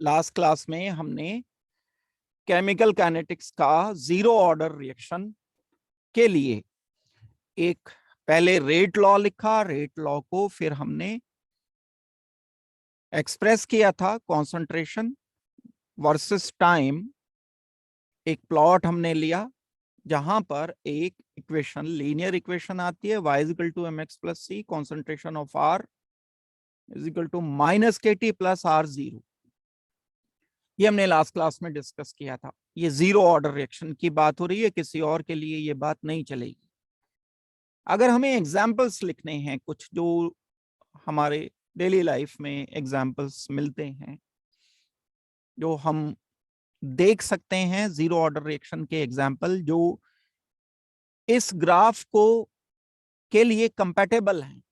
Last class में हमने chemical kinetics का जीरो ऑर्डर रिएक्शन के लिए एक पहले रेट लॉ लिखा, रेट लॉ को फिर हमने एक्सप्रेस किया था कॉन्सेंट्रेशन वर्सेस टाइम। एक प्लॉट हमने लिया जहां पर एक इक्वेशन, लीनियर इक्वेशन आती है, y is equal to M X plus C, concentration of r is equal to minus K T plus R zero. ये हमने लास्ट क्लास में डिस्कस किया था। ये जीरो ऑर्डर रिएक्शन की बात हो रही है, किसी और के लिए ये बात नहीं चलेगी। अगर हमें एग्जाम्पल्स लिखने हैं, कुछ जो हमारे डेली लाइफ में एग्जाम्पल्स मिलते हैं, जो हम देख सकते हैं, जीरो ऑर्डर रिएक्शन के एग्जाम्पल जो इस ग्राफ को के लिए कंपैटिबल हैं,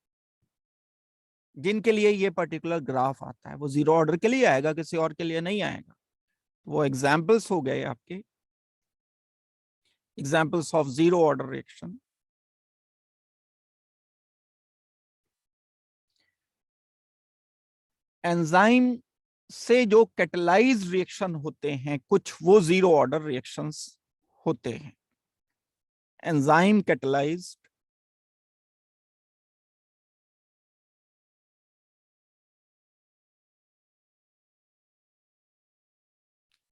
जिनके लिए ये पर्टिकुलर ग्राफ आता है, वो जीरो ऑर्डर के लिए आएगा, किसी और के लिए नहीं आएगा। वो एग्जाम्पल्स हो गए आपके examples of zero order reaction. Enzyme से जो कैटलाइज रिएक्शन होते हैं कुछ, वो जीरो ऑर्डर रिएक्शंस होते हैं। Enzyme catalysed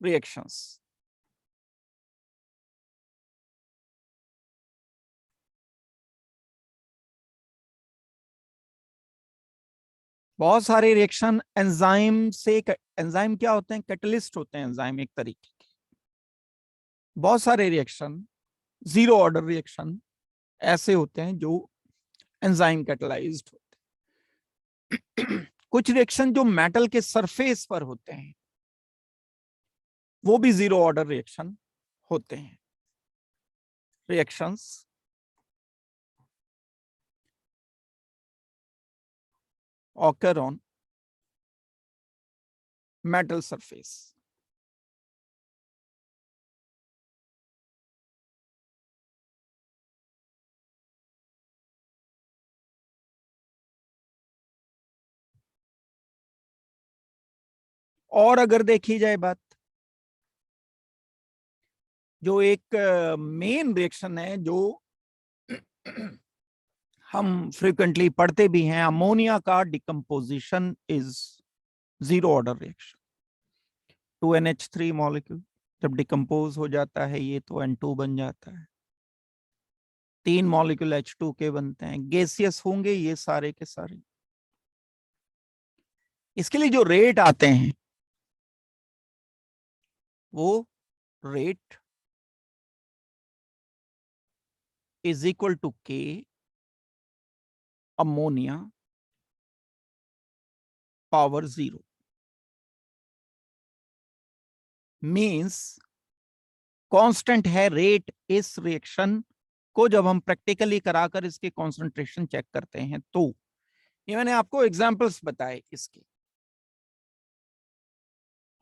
reactions. बहुत सारे रिएक्शन एंजाइम से, एंजाइम क्या होते हैं? कैटलिस्ट होते हैं एंजाइम एक तरीके के। बहुत सारे रिएक्शन, जीरो ऑर्डर रिएक्शन ऐसे होते हैं जो एंजाइम कैटलाइज्ड होते हैं। कुछ रिएक्शन जो मेटल के सरफेस पर होते हैं वो भी जीरो ऑर्डर रिएक्शन होते हैं। Reactions occur on metal surface. और अगर देखी जाए बात, जो एक मेन रिएक्शन है जो हम फ्रीक्वेंटली पढ़ते भी हैं, अमोनिया का decomposition is zero order reaction. 2NH3 molecule जब डिकम्पोज हो जाता है ये, तो N2 बन जाता है। 3 मॉलिक्यूल H2 के बनते हैं, गैसियस होंगे ये सारे के सारे। इसके लिए जो रेट आते हैं वो rate is equal to K ammonia power 0। Means constant है रेट इस रिएक्शन को जब हम प्रैक्टिकली कराकर इसके कॉन्सेंट्रेशन चेक करते हैं। तो ये मैंने आपको एग्जांपल्स बताए इसके,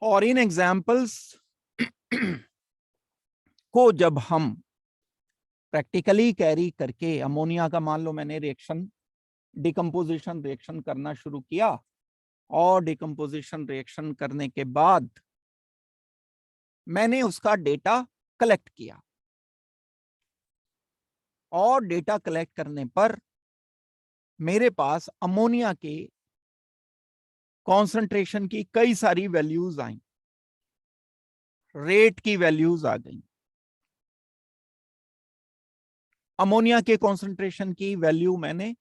और इन एग्जांपल्स को जब हम प्रैक्टिकली कैरी करके, अमोनिया का मान लो मैंने रिएक्शन, डिकम्पोजिशन रिएक्शन करना शुरू किया, और डिकम्पोजिशन रिएक्शन करने के बाद मैंने उसका डेटा कलेक्ट किया, और डेटा कलेक्ट करने पर मेरे पास अमोनिया के कॉन्सेंट्रेशन की कई सारी वैल्यूज आई, रेट की वैल्यूज आ गई। अमोनिया के कॉन्सेंट्रेशन की वैल्यू मैंने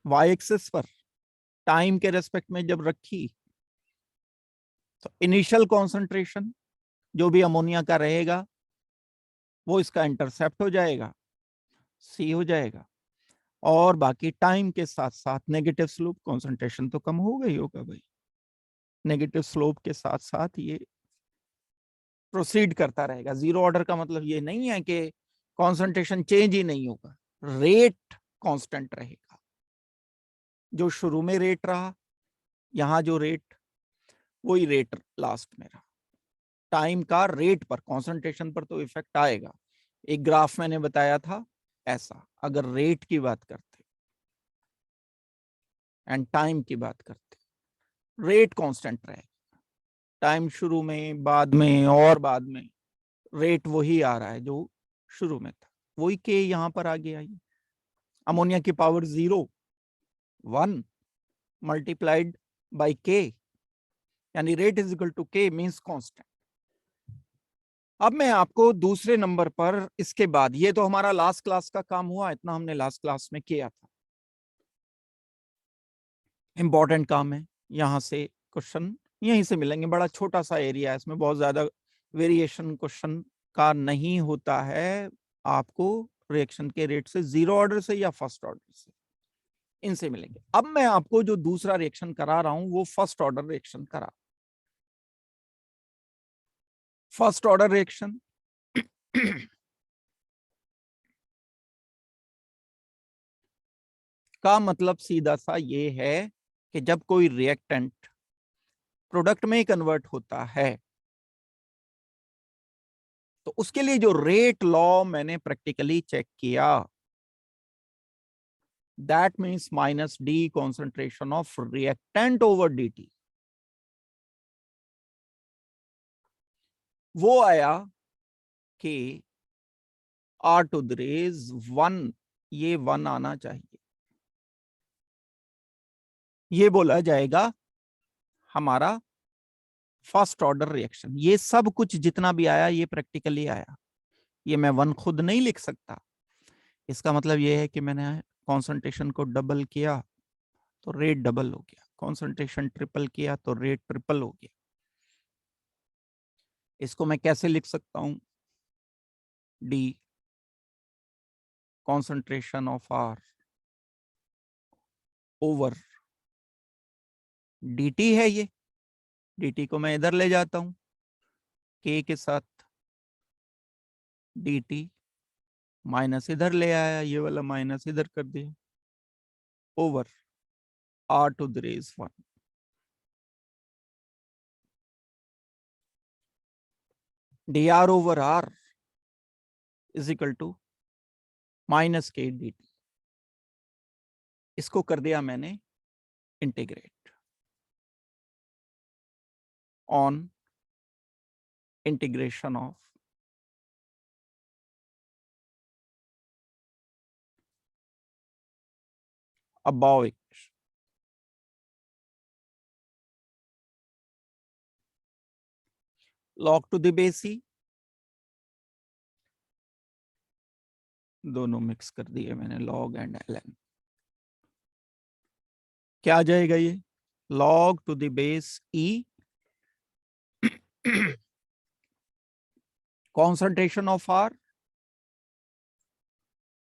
y एक्सिस पर टाइम के रेस्पेक्ट में जब रखी, तो इनिशियल कॉन्सेंट्रेशन जो भी अमोनिया का रहेगा वो इसका इंटरसेप्ट हो जाएगा, c हो जाएगा, और बाकी टाइम के साथ साथ नेगेटिव स्लोप, कॉन्सेंट्रेशन तो कम हो गई होगा भाई, नेगेटिव स्लोप के साथ साथ ये प्रोसीड करता रहेगा। जीरो ऑर्डर का मतलब ये नहीं है कि कॉन्सेंट्रेशन चेंज ही नहीं होगा, रेट कांस्टेंट रहेगा। जो शुरू में रेट रहा, यहां जो रेट, वही रेट लास्ट में रहा। टाइम का रेट पर, कॉन्सेंट्रेशन पर तो इफेक्ट आएगा। एक ग्राफ मैंने बताया था ऐसा, अगर रेट की बात करते एंड टाइम की बात करते, रेट कांस्टेंट रहेगा, टाइम शुरू में, बाद में और बाद में रेट वही आ रहा है जो शुरू में था, वही के यहां पर आ गया। अमोनिया की पावर 0 1 मल्टीप्लाइड बाई के, यानी rate is equal to K means constant. अब मैं आपको दूसरे नंबर पर, इसके बाद ये तो हमारा लास्ट क्लास का काम हुआ, इतना हमने लास्ट क्लास में किया था, इंपॉर्टेंट काम है। यहां से क्वेश्चन यहीं से मिलेंगे, बड़ा छोटा सा एरिया है, इसमें बहुत ज्यादा वेरिएशन क्वेश्चन का नहीं होता है। आपको रिएक्शन के रेट से जीरो ऑर्डर से या फर्स्ट ऑर्डर से, इनसे मिलेंगे। अब मैं आपको जो दूसरा रिएक्शन करा रहा हूं वो फर्स्ट ऑर्डर रिएक्शन करा। फर्स्ट ऑर्डर रिएक्शन का मतलब सीधा सा ये है कि जब कोई रिएक्टेंट प्रोडक्ट में कन्वर्ट होता है तो उसके लिए जो रेट लॉ मैंने प्रैक्टिकली चेक किया, that means minus D concentration of reactant over dt, वो आया कि R to the raise 1, ये 1 आना चाहिए। ये बोला जाएगा हमारा फर्स्ट ऑर्डर रिएक्शन। ये सब कुछ जितना भी आया ये प्रैक्टिकली आया, ये मैं 1 खुद नहीं लिख सकता। इसका मतलब ये है कि मैंने कॉन्सेंट्रेशन को डबल किया तो रेट डबल हो गया, कॉन्सेंट्रेशन ट्रिपल किया तो रेट ट्रिपल हो गया। इसको मैं कैसे लिख सकता हूं? D concentration of R over dt है। ये dt को मैं इधर ले जाता हूं k के साथ, dt माइनस इधर ले आया, ये वाला माइनस इधर कर दिया, over R to the raise 1। dr over R is equal to minus K dt। इसको कर दिया मैंने integrate on integration of above equation। log to the base e, दोनों मिक्स कर दिए मैंने, log एंड ln। क्या आ जाएगा ये? log to the base e concentration of R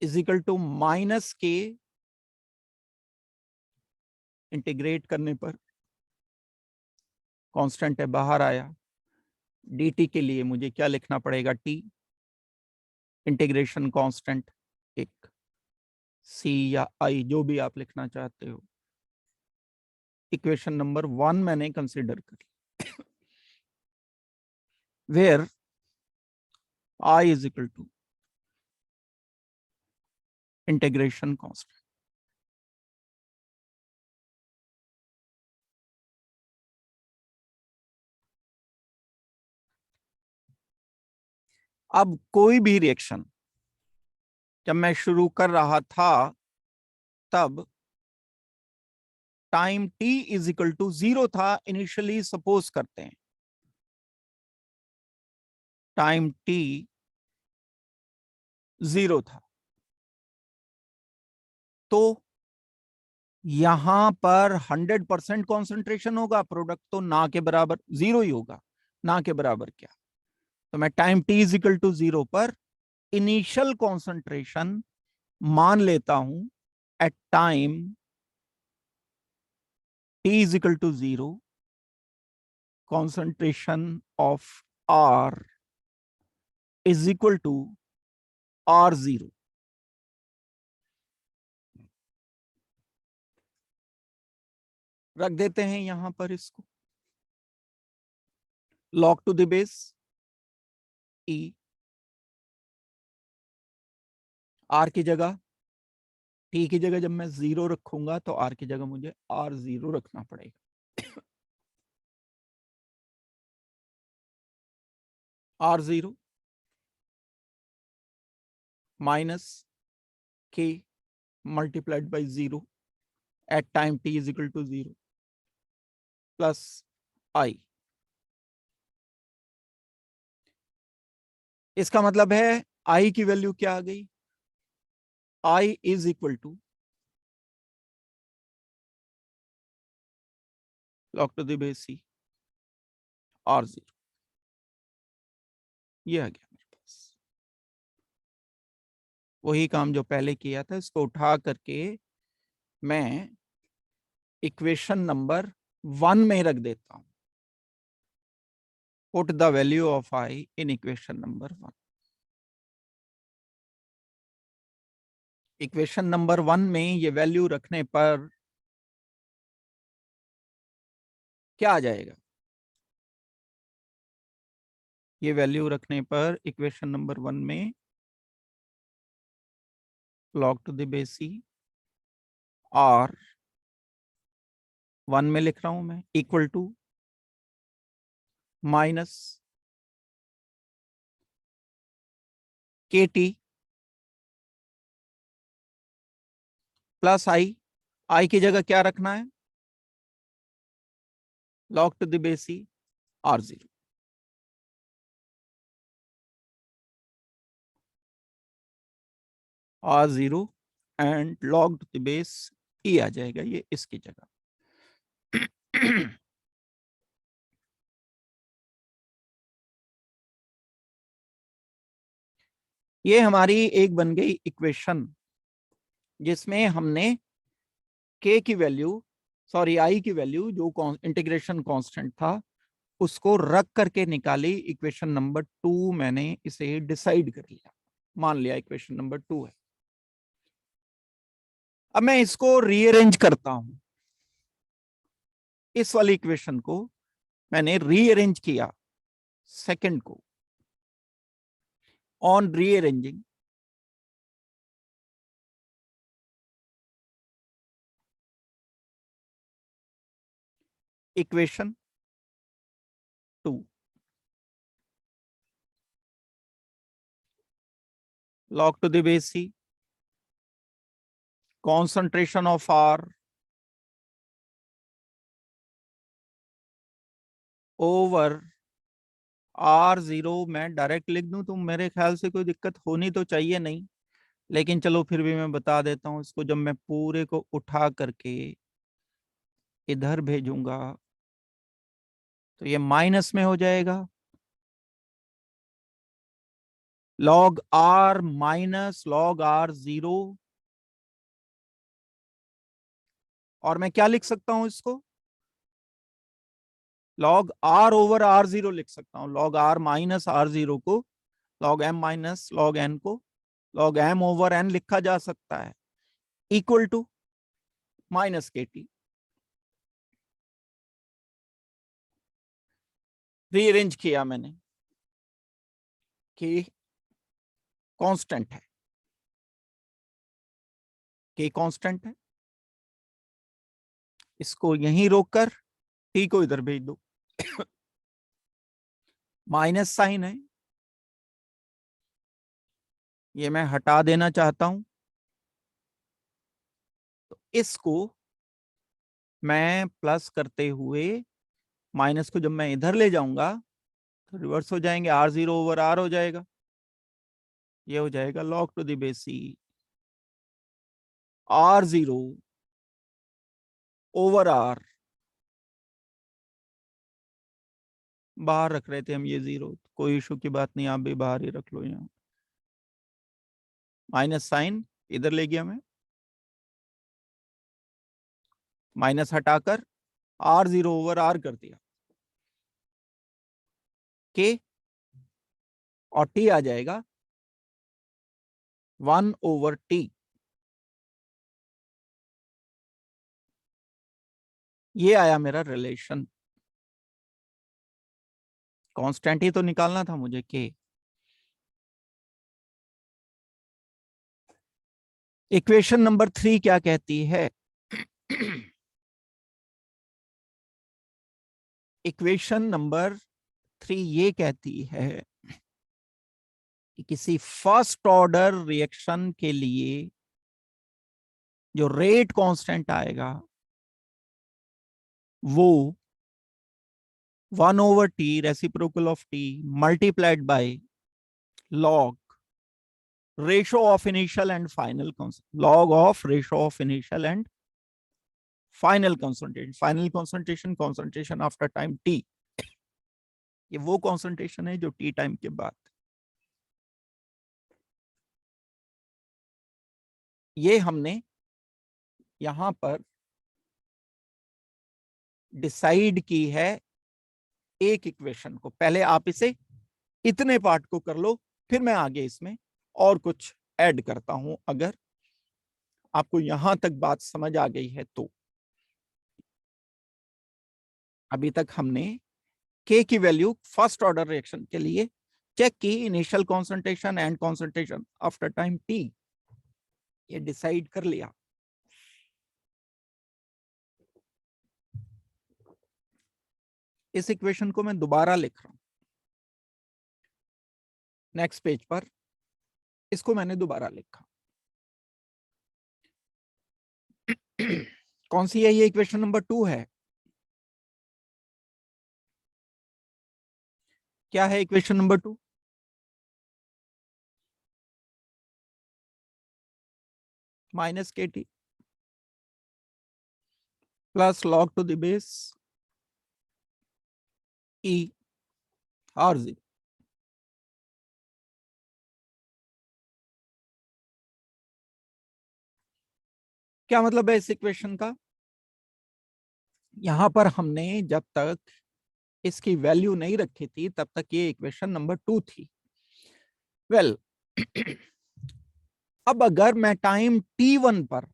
is equal to minus के, इंटीग्रेट करने पर कांस्टेंट है बाहर आया, dt के लिए मुझे क्या लिखना पड़ेगा? t इंटीग्रेशन कांस्टेंट एक c या i जो भी आप लिखना चाहते हो। इक्वेशन नंबर 1 मैंने कंसीडर करी, where I is equal to integration constant. अब कोई भी रिएक्शन जब मैं शुरू कर रहा था तब time t is equal to 0 था, इनिशियली सपोज करते हैं टाइम t 0 था, तो यहां पर 100% कॉन्सेंट्रेशन होगा, प्रोडक्ट तो ना के बराबर 0 ही होगा, ना के बराबर क्या। तो मैं time t is equal to 0 पर इनिशियल कॉन्सेंट्रेशन मान लेता हूं at time t is equal to 0, concentration of R is equal to R0। रख देते हैं यहां पर इसको, log to the base e, R की जगह, t की जगह जब मैं 0 रखूंगा तो R की जगह मुझे R0 रखना पड़ेगा। R0 minus K multiplied by 0 at time t is equal to 0 plus I। इसका मतलब है I की वैल्यू क्या आ गई? I is equal to log to the base c R0। ये आ गया मेरे पास। वही काम जो पहले किया था, इसको उठा करके मैं इक्वेशन नंबर 1 में रख देता हूं। Put the value of I in equation number 1। Equation number 1 में ये वैल्यू रखने पर क्या आ जाएगा? ये वैल्यू रखने पर इक्वेशन नंबर 1 में log to the base c और 1 में लिख रहा हूं मैं equal to minus K T plus आई की जगह क्या रखना है? log to the base c R0। R0 and log to the base e आ जाएगा ये इसकी जगह। ये हमारी एक बन गई इक्वेशन, जिसमें हमने k की वैल्यू, सॉरी I की वैल्यू जो इंटीग्रेशन कांस्टेंट था उसको रख करके निकाली। इक्वेशन नंबर 2 मैंने इसे डिसाइड कर लिया, मान लिया इक्वेशन नंबर 2 है। अब मैं इसको रीअरेंज करता हूं। इस वाली इक्वेशन को मैंने रीअरेंज किया सेकंड को। On rearranging equation 2 log to the base c concentration of R ओवर R0 मैं डायरेक्ट लिख दूं तो मेरे ख्याल से कोई दिक्कत होनी तो चाहिए नहीं, लेकिन चलो फिर भी मैं बता देता हूं। इसको जब मैं पूरे को उठा करके इधर भेजूंगा तो ये माइनस में हो जाएगा। log R minus log R0, और मैं क्या लिख सकता हूं इसको? log R ओवर R0 लिख सकता हूं। log R माइनस R0 को log M minus log N को log M ओवर N लिखा जा सकता है, equal to minus K T. Rearrange किया मैंने कि कांस्टेंट है, के कांस्टेंट है। इसको यहीं रोककर टी को इधर भेज दो। माइनस साइन है, ये मैं हटा देना चाहता हूं। तो इसको मैं प्लस करते हुए माइनस को जब मैं इधर ले जाऊंगा तो रिवर्स हो जाएंगे, R0 ओवर R हो जाएगा। ये हो जाएगा log to the base c R0 over R। बाहर रख रहे थे हम ये 0, कोई इशू की बात नहीं, आप भी बाहर ही रख लो। यहाँ माइनस साइन इधर ले गया मैं, माइनस हटाकर R0 ओवर R कर दिया, के और टी आ जाएगा 1 ओवर टी। ये आया मेरा रिलेशन। कांस्टेंट ही तो निकालना था मुझे, के। इक्वेशन नंबर 3 क्या कहती है? इक्वेशन नंबर 3 ये कहती है कि किसी फर्स्ट ऑर्डर रिएक्शन के लिए जो रेट कांस्टेंट आएगा वो 1/t reciprocal of T multiplied by log ratio of initial and final log of ratio of initial and final concentration after time t। ये वो concentration है जो t टाइम के बाद। ये हमने यहां पर डिसाइड की है एक इक्वेशन को। पहले आप इसे इतने पार्ट को कर लो, फिर मैं आगे इसमें और कुछ ऐड करता हूं अगर आपको यहां तक बात समझ आ गई है तो। अभी तक हमने के की वैल्यू फर्स्ट ऑर्डर रिएक्शन के लिए चेक की, initial concentration and concentration after time T, ये डिसाइड कर लिया। इस इक्वेशन को मैं दोबारा लिख रहा हूं नेक्स्ट पेज पर, इसको मैंने दोबारा लिखा। कौन सी है ये? इक्वेशन नंबर 2 है। क्या है equation number 2? Minus K T plus log to the base E R G. क्या मतलब है इस इक्वेशन का? यहां पर हमने जब तक इसकी वैल्यू नहीं रखी थी तब तक ये इक्वेशन नंबर 2 थी। वेल अब अगर मैं टाइम t1 पर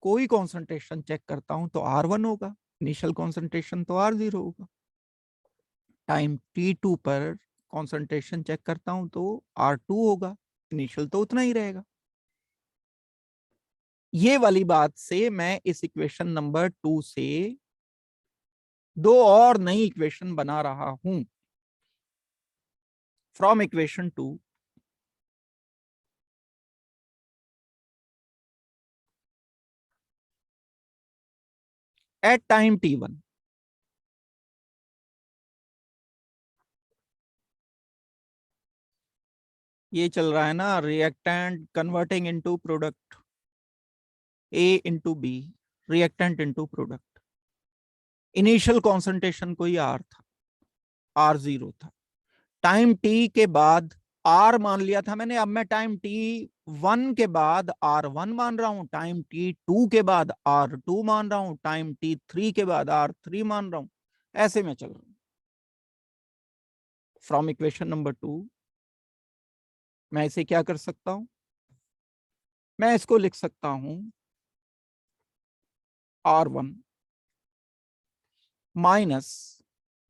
कोई कॉन्सेंट्रेशन चेक करता हूं तो R1 होगा, इनिशियल कॉन्सेंट्रेशन तो R0 होगा। टाइम t2 पर कॉन्सेंट्रेशन चेक करता हूं तो R2 होगा, इनिशियल तो उतना ही रहेगा। ये वाली बात से मैं इस इक्वेशन नंबर 2 से दो और नई इक्वेशन बना रहा हूं। From equation 2 eight time t1 ये चल रहा है ना, reactant converting into product, A into B, reactant into product. Initial concentration कोई आर था, R0 था। टाइम टी के बाद आर मान लिया था मैंने, अब मैं टाइम t1 के बाद R1 मान रहा हूं, टाइम t2 के बाद R2 मान रहा हूं, टाइम t3 के बाद R3 मान रहा हूं। ऐसे में चल रहा हूं। फ्रॉम इक्वेशन नंबर 2 मैं इसे क्या कर सकता हूं? मैं इसको लिख सकता हूं R1 minus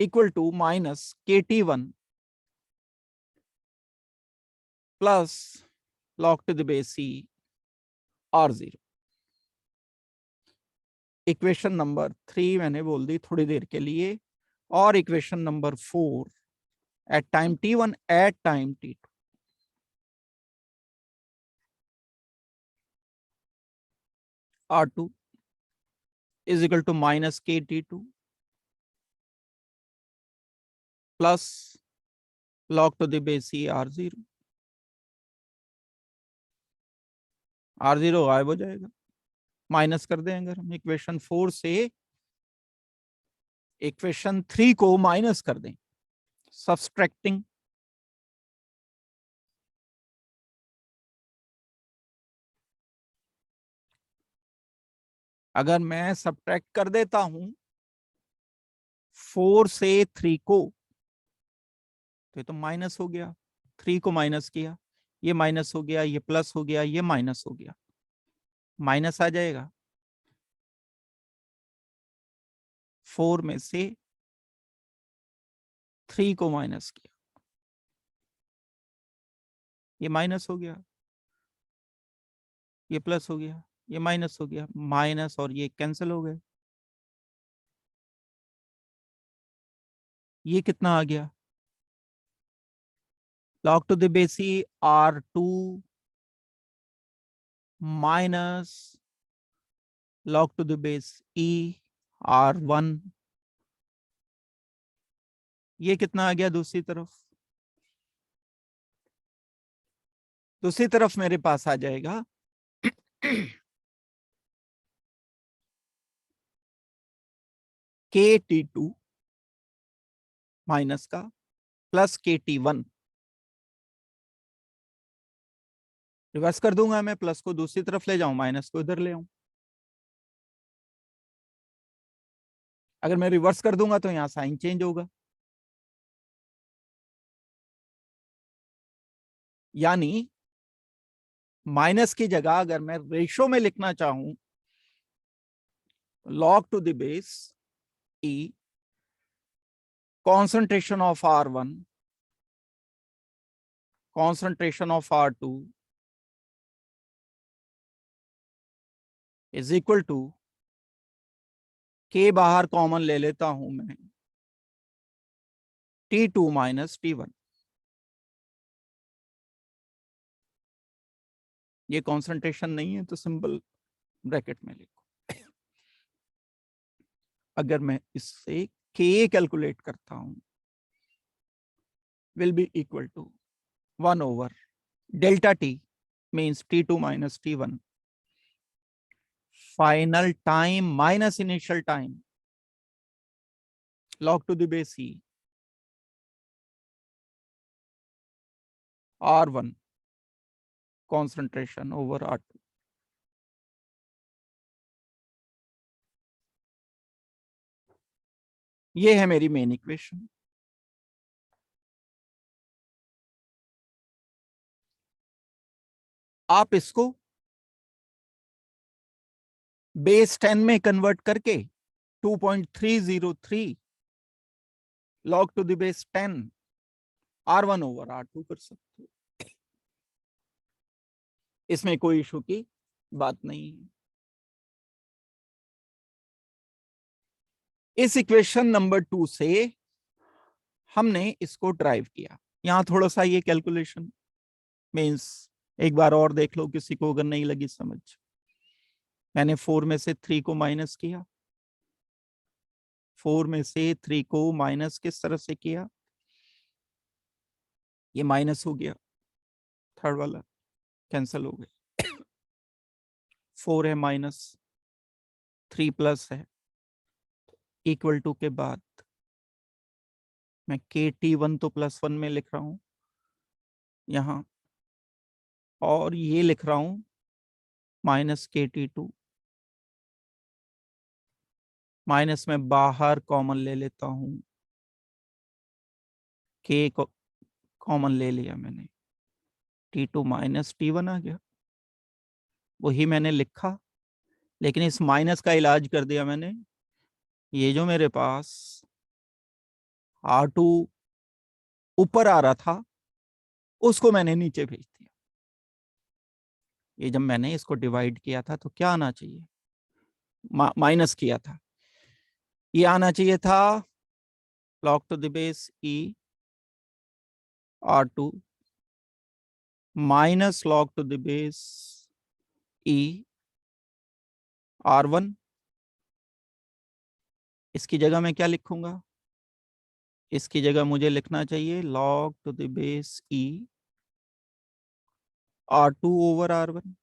equal to minus KT1 plus log to the base C R0। Equation number 3 मैंने बोल दी थोड़ी देर के लिए, और equation number 4 at time t1 at time t2। R2 is equal to minus KT2 plus log to the base C R0। R0 गायब हो जाएगा, माइनस कर दें अगर हम इक्वेशन 4 से इक्वेशन 3 को माइनस कर दें, सब्सट्रैक्टिंग। अगर मैं सब्ट्रैक्ट कर देता हूं 4 से 3 को तो ये तो माइनस हो गया, 3 को माइनस किया, ये माइनस हो गया, ये प्लस हो गया, ये माइनस हो गया, माइनस आ जाएगा। 4 में से 3 को माइनस किया, ये माइनस हो गया, ये प्लस हो गया, ये माइनस हो गया, माइनस और ये कैंसिल हो गए। ये कितना आ गया? log to the base e R2 minus log to the base e R1, ये कितना आ गया दूसरी तरफ? दूसरी तरफ मेरे पास आ जाएगा KT2 माइनस का प्लस KT1, रिवर्स कर दूंगा मैं, प्लस को दूसरी तरफ ले जाऊं, माइनस को इधर ले आऊं। अगर मैं रिवर्स कर दूंगा तो यहां साइन चेंज होगा, यानी माइनस की जगह अगर मैं रेशो में लिखना चाहूं, log to the base e concentration of R1 concentration of R2 is equal to K बाहर कॉमन ले लेता हूं मैं, T2 माइनस T1। ये कॉन्सेंट्रेशन नहीं है तो सिंपल ब्रैकेट में लिखो। अगर मैं इससे K कैलकुलेट करता हूं, will be equal to 1 over delta T means T2 minus T1 final time minus initial time log to the base e R1 concentration over R2। ये है मेरी मेन इक्वेशन। आप इसको बेस 10 में कन्वर्ट करके 2.303 log to the base 10 R1 over R2 कर सकते हो। इसमें कोई इशू की बात नहीं है। इस इक्वेशन नंबर 2 से हमने इसको ड्राइव किया। यहां थोड़ा सा ये कैलकुलेशन मीन्स एक बार और देख लो किसी को अगर नहीं लगी समझ। मैंने 4 में से 3 को माइनस किया, 4 में से 3 को माइनस किस तरह से किया, ये माइनस हो गया, थर्ड वाला कैंसिल हो गया, 4 है माइनस 3 प्लस है, इक्वल टू के बाद मैं KT1 तो +1 में लिख रहा हूं यहां, और ये लिख रहा हूं माइनस KT2, माइनस में बाहर कॉमन ले लेता हूं, K को कॉमन ले लिया मैंने, T2 माइनस T1 आ गया। वही मैंने लिखा, लेकिन इस माइनस का इलाज कर दिया मैंने। ये जो मेरे पास R2 ऊपर आ रहा था उसको मैंने नीचे भेज दिया। ये जब मैंने इसको डिवाइड किया था तो क्या आना चाहिए, माइनस किया था, ये आना चाहिए था log to the base e R2 minus log to the base e R1। इसकी जगह मैं क्या लिखूंगा, इसकी जगह मुझे लिखना चाहिए log to the base e R2 over R1।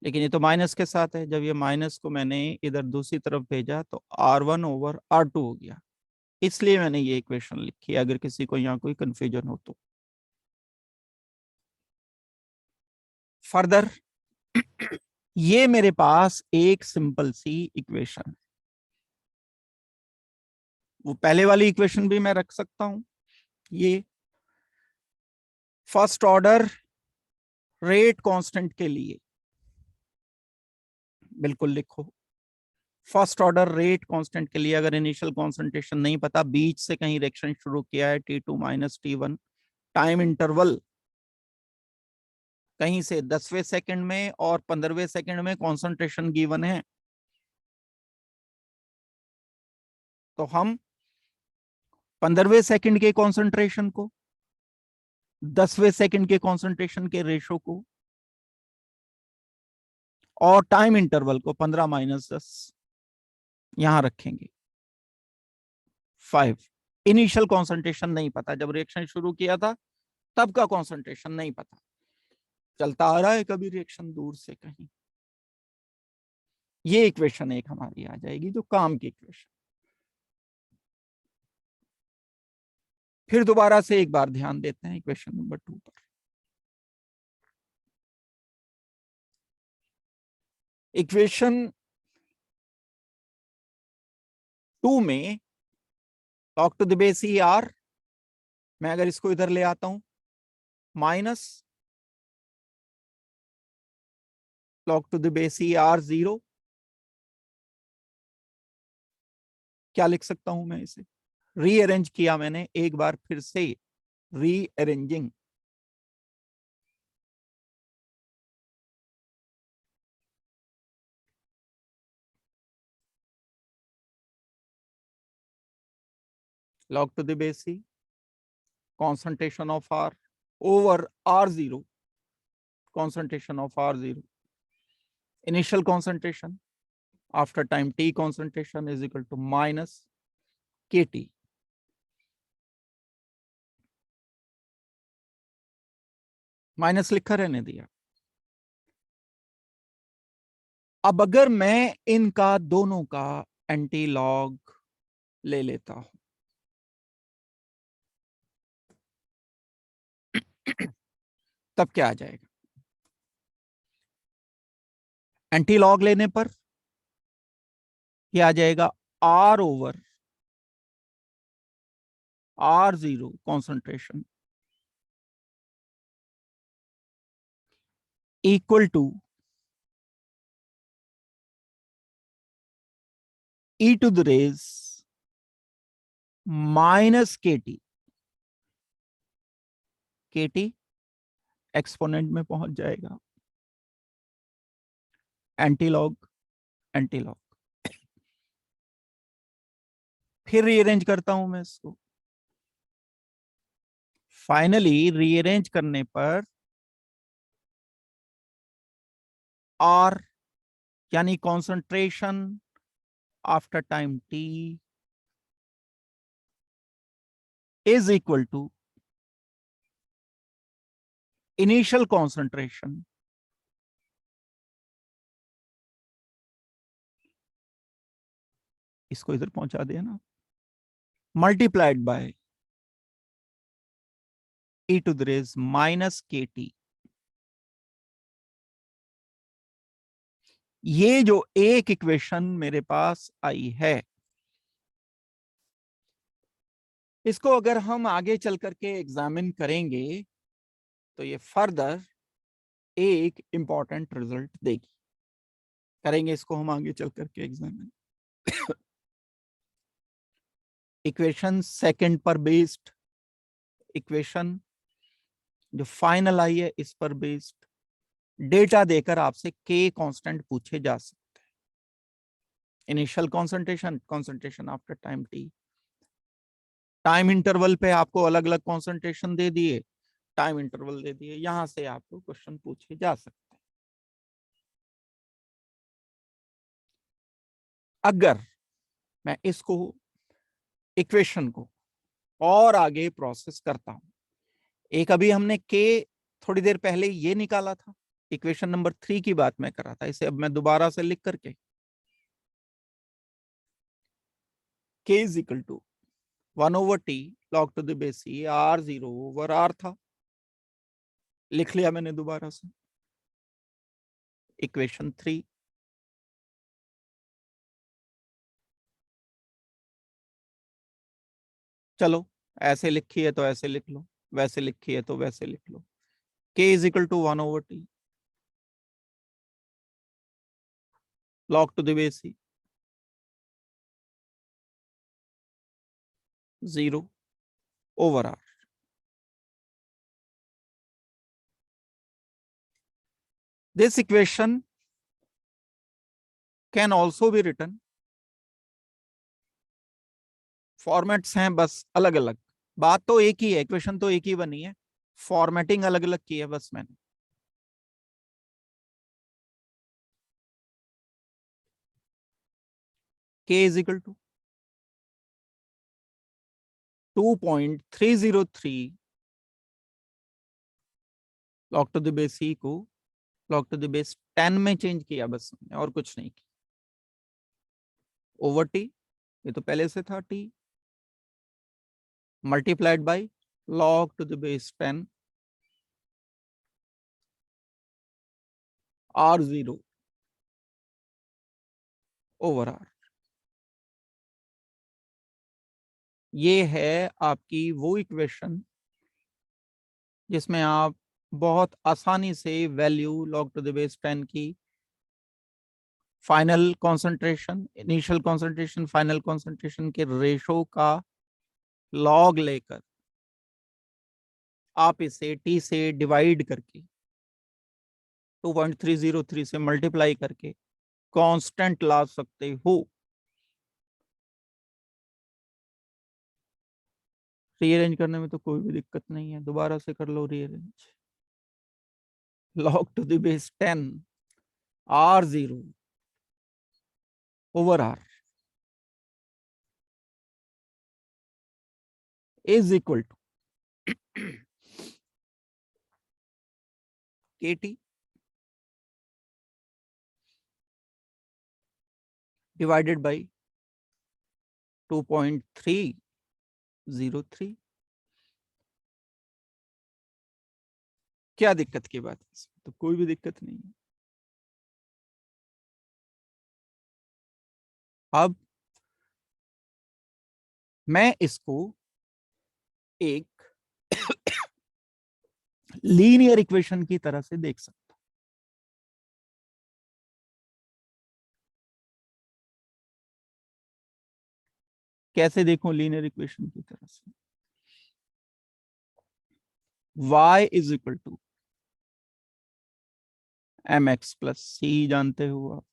लेकिन ये तो माइनस के साथ है, जब ये माइनस को मैंने इधर दूसरी तरफ भेजा तो R1 over R2 हो गया, इसलिए मैंने ये इक्वेशन लिखी। अगर किसी को यहाँ कोई कंफ्यूजन हो तो फर्दर ये मेरे पास एक सिंपल सी इक्वेशन है, वो पहले वाली इक्वेशन भी मैं रख सकता हूं। ये फर्स्ट ऑर्डर रेट कांस्टेंट के लिए बिल्कुल लिखो, फर्स्ट ऑर्डर रेट कांस्टेंट के लिए अगर इनिशियल कॉन्सेंट्रेशन नहीं पता, बीच से कहीं रिएक्शन शुरू किया है T2 minus T1, time interval कहीं से 10वें सेकंड में और 15वें सेकंड में कॉन्सेंट्रेशन गिवन है, तो हम 15वें सेकंड के कॉन्सेंट्रेशन को 10वें सेकंड के कॉन्सेंट्रेशन के रेशो को और टाइम इंटरवल को 15-10 यहां रखेंगे। 5 इनिशियल कॉन्सेंट्रेशन नहीं पता, जब रिएक्शन शुरू किया था तब का कॉन्सेंट्रेशन नहीं पता, चलता आ रहा है कभी रिएक्शन दूर से कहीं। ये इक्वेशन एक हमारी आ जाएगी जो काम की इक्वेशन। फिर दोबारा से एक बार ध्यान देते हैं इक्वेशन नंबर 2 पर। इक्वेशन 2 में log to the base e r, मैं अगर इसको इधर ले आता हूं minus log to the base e r 0, क्या लिख सकता हूं मैं इसे? रीअरेंज किया मैंने एक बार फिर से, rearranging. log to the base e concentration of r over r0, concentration of r0, initial concentration after time t concentration is equal to minus kt। Minus लिखा रहने दिया। अब अगर मैं इनका दोनों का एंटी लॉग ले लेता हूं तब क्या आ जाएगा? एंटी लॉग लेने पर क्या आ जाएगा? r ओवर r0 concentration equal to e to the raise minus kt। kt exponent में पहुंच जाएगा, एंटी लॉग एंटी लॉग। फिर रीअरेंज करता हूं मैं इसको। फाइनली रीअरेंज करने पर r यानी concentration after time t is equal to initial concentration इसको इधर पहुंचा देना multiplied by e to the raise minus kt। ये जो एक इक्वेशन मेरे पास आई है, इसको अगर हम आगे चल करके एग्जामिन करेंगे तो ये फर्दर एक इंपॉर्टेंट रिजल्ट देगी। करेंगे इसको हम आगे चल करके एग्जामिन। इक्वेशन सेकंड पर बेस्ड, इक्वेशन जो फाइनल आई है इस पर बेस्ड डेटा देकर आपसे के कांस्टेंट पूछे जा सकते हैं। Initial concentration, concentration after time T, time interval पे आपको अलग अलग कॉन्सेंट्रेशन दे दिए, टाइम इंटरवल दे दिए, यहां से आपको क्वेश्चन पूछे जा सकते हैं। अगर मैं इसको इक्वेशन को और आगे प्रोसेस करता हूं, एक अभी हमने के थोड़ी देर पहले ये निकाला था, इक्वेशन नंबर 3 की बात मैं कर रहा था, इसे अब मैं दोबारा से लिख करके k is equal to 1/t log to the base e r0 over r था, लिख लिया मैंने दोबारा से इक्वेशन 3। चलो ऐसे लिखी है तो ऐसे लिख लो, वैसे लिखी है तो वैसे लिख लो। k is equal to 1/t log to the base e 0 over r। This equation can also be written formats हैं बस अलग अलग, बात तो एक ही है, इक्वेशन तो एक ही बनी है, फॉर्मेटिंग अलग अलग की है बस मैंने। k is equal to 2.303 log to the base c को log टू द बेस 10 में चेंज किया बस मैंने, और कुछ नहीं किया। ओवर t, ये तो पहले से था, t multiplied by log to the base 10 r0 over r। ये है आपकी वो इक्वेशन जिसमें आप बहुत आसानी से value log to the base 10 की final concentration, initial concentration, final concentration के रेशो का लॉग लेकर आप इसे t से डिवाइड करके 2.303 से मल्टीप्लाई करके कांस्टेंट ला सकते हो। रीअरेंज करने में तो कोई भी दिक्कत नहीं है, दोबारा से कर लो rearrange. log to the base 10 r0 over r is equal to kt divided by 2.303। क्या दिक्कत की बात है इसमें? तो कोई भी दिक्कत नहीं है। अब मैं इसको एक लीनियर इक्वेशन की तरह से देख सकता हूं। कैसे देखूं लीनियर इक्वेशन की तरह से? y is equal to M X plus C, जानते हो आप।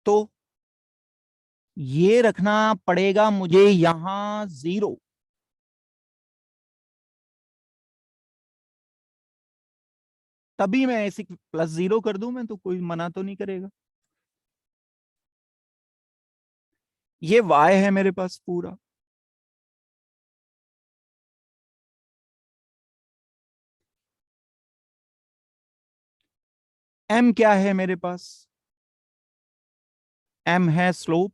तो ये रखना पड़ेगा मुझे यहां 0, तभी मैं ऐसे +0 कर दूं, मैं तो कोई मना तो नहीं करेगा। ये y है मेरे पास पूरा, m क्या है मेरे पास? m है स्लोप,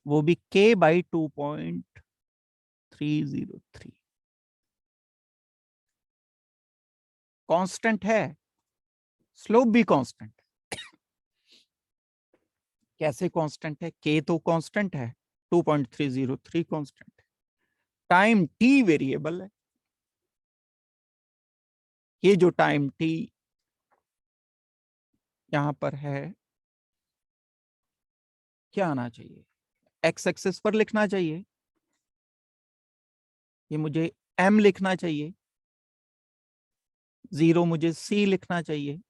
वो भी k बाई 2.303। कांस्टेंट है, स्लोप भी कांस्टेंट। कैसे कांस्टेंट है? k तो कांस्टेंट है, 2.303 कांस्टेंट है, टाइम t वेरिएबल है। ये जो टाइम t यहां पर है, क्या आना चाहिए? एक्स एक्सिस पर लिखना चाहिए, ये मुझे m लिखना चाहिए, 0 मुझे c लिखना चाहिए,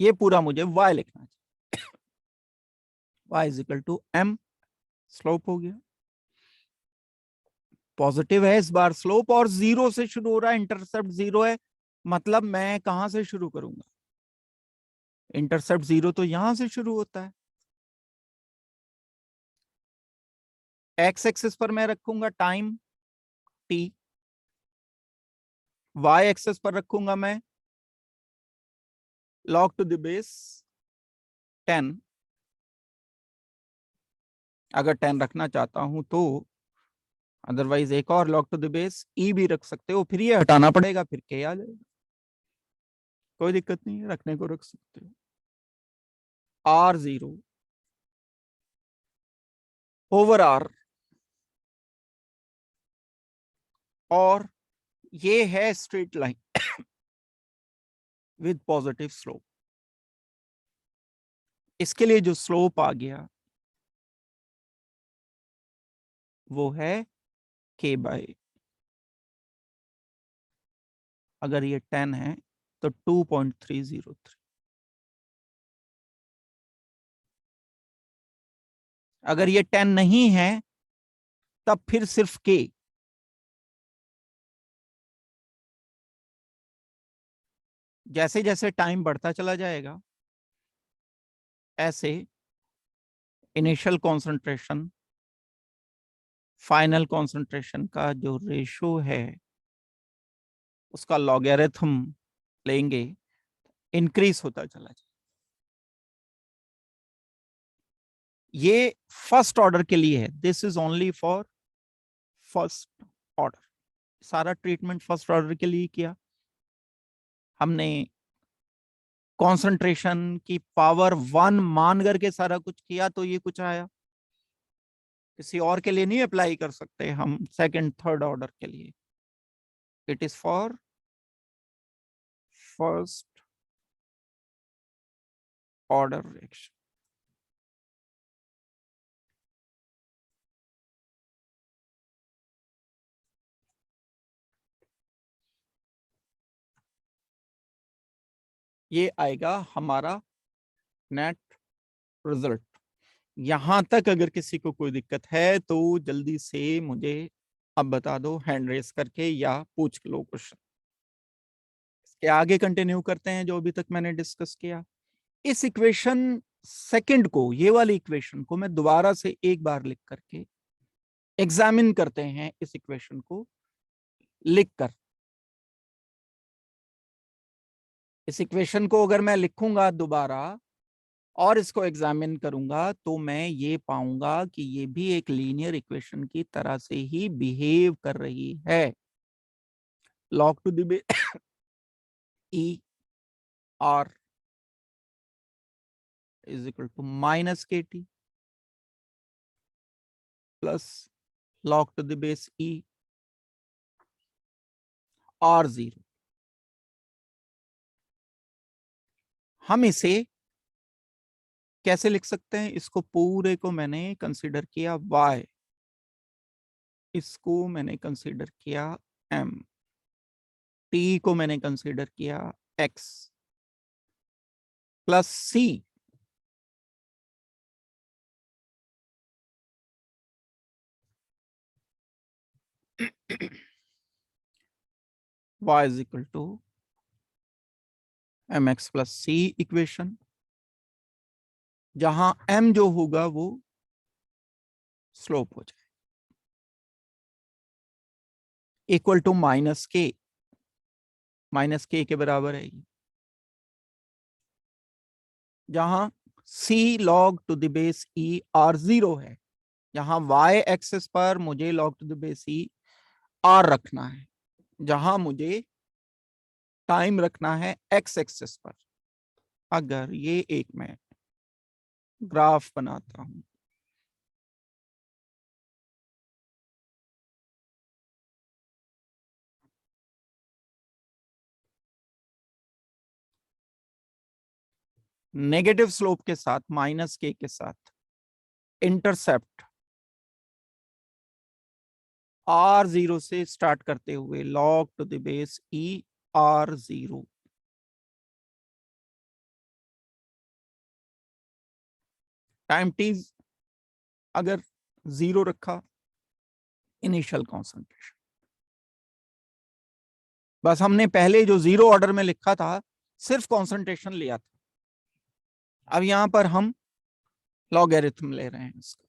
ये पूरा मुझे y लिखना चाहिए। y is equal to m, slope हो गया, पॉजिटिव है इस बार स्लोप, और 0 से शुरू हो रहा है, इंटरसेप्ट 0 है, मतलब मैं कहां से शुरू करूंगा? इंटरसेप्ट 0 तो यहां से शुरू होता है। एक्स एक्सिस पर मैं रखूंगा टाइम t, y एक्सिस पर रखूंगा मैं log टू द बेस 10, अगर 10 रखना चाहता हूं तो, अदरवाइज एक और log to the base e भी रख सकते हो, फिर ये हटाना पड़ेगा, फिर k आ जाएगा, कोई दिक्कत नहीं है, रखने को रख सकते हो। r0 ओवर r, और ये है straight line with positive slope. इसके लिए जो स्लोप आ गया वो है k बाई, अगर ये 10 है तो 2.303, अगर ये 10 नहीं है तब फिर सिर्फ k। जैसे जैसे टाइम बढ़ता चला जाएगा ऐसे इनिशियल कॉन्सेंट्रेशन फाइनल कॉन्सेंट्रेशन का जो रेशो है उसका लॉगरिथम लेंगे, इंक्रीज होता चला जाए। ये फर्स्ट ऑर्डर के लिए है, this is only for first order. सारा ट्रीटमेंट फर्स्ट ऑर्डर के लिए किया हमने, कॉन्सेंट्रेशन की पावर 1 मान करके सारा कुछ किया तो ये कुछ आया। किसी और के लिए नहीं अप्लाई कर सकते हम सेकंड थर्ड ऑर्डर के लिए, it is for first order reaction. ये आएगा हमारा नेट रिजल्ट। यहां तक अगर किसी को कोई दिक्कत है तो जल्दी से मुझे अब बता दो हैंड रेस करके या पूछ लो क्वेश्चन। इसके आगे कंटिन्यू करते हैं जो अभी तक मैंने डिस्कस किया। इस इक्वेशन सेकंड को, ये वाली इक्वेशन को मैं दोबारा से एक बार लिख करके एग्जामिन करते हैं। इस इक्वेशन को लिखकर, इस इक्वेशन को अगर मैं लिखूंगा दोबारा और इसको एग्जामिन करूंगा तो मैं ये पाऊंगा कि ये भी एक लीनियर इक्वेशन की तरह से ही बिहेव कर रही है। log to the base e r is equal to minus K T plus log to the base e r0। हम इसे कैसे लिख सकते हैं? इसको पूरे को मैंने कंसीडर किया y, इसको मैंने कंसीडर किया m, t को मैंने कंसीडर किया x plus c y is equal to mx plus c equation, जहां m जो होगा वो स्लोप हो जाए, इक्वल टू माइनस के बराबर है ये, जहां c log to the base e r0 है। यहाँ y एक्सिस पर मुझे log to the base e r रखना है, जहां मुझे टाइम रखना है x एक्सिस पर। अगर ये एक मैं ग्राफ बनाता हूं, नेगेटिव स्लोप के साथ माइनस के साथ, इंटरसेप्ट r0 से स्टार्ट करते हुए log to the base e r0, time t अगर 0 रखा, इनिशियल कॉन्सेंट्रेशन। बस हमने पहले जो 0 ऑर्डर में लिखा था सिर्फ कॉन्सेंट्रेशन लिया था, अब यहां पर हम लॉगरिथम ले रहे हैं इसका।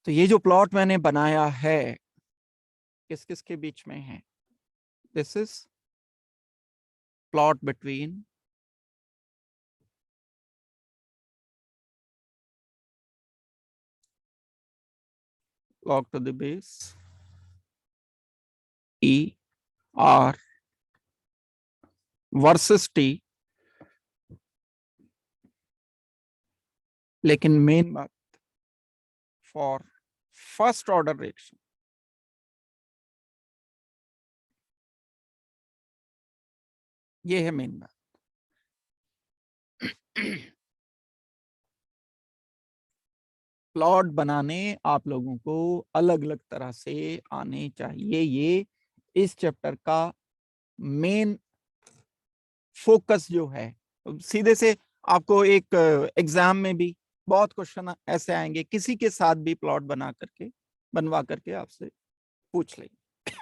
तो ये जो प्लॉट मैंने बनाया है किस किस के बीच में है? This is plot between log to the base e r versus t। लेकिन मेन बात फॉर फर्स्ट ऑर्डर रिएक्शन, ये है मेन बात। प्लॉट बनाने आप लोगों को अलग अलग तरह से आने चाहिए, ये इस चैप्टर का मेन फोकस जो है। सीधे से आपको एक एग्जाम में भी बहुत क्वेश्चन ऐसे आएंगे, किसी के साथ भी प्लॉट बनवा करके आपसे पूछ लेंगे।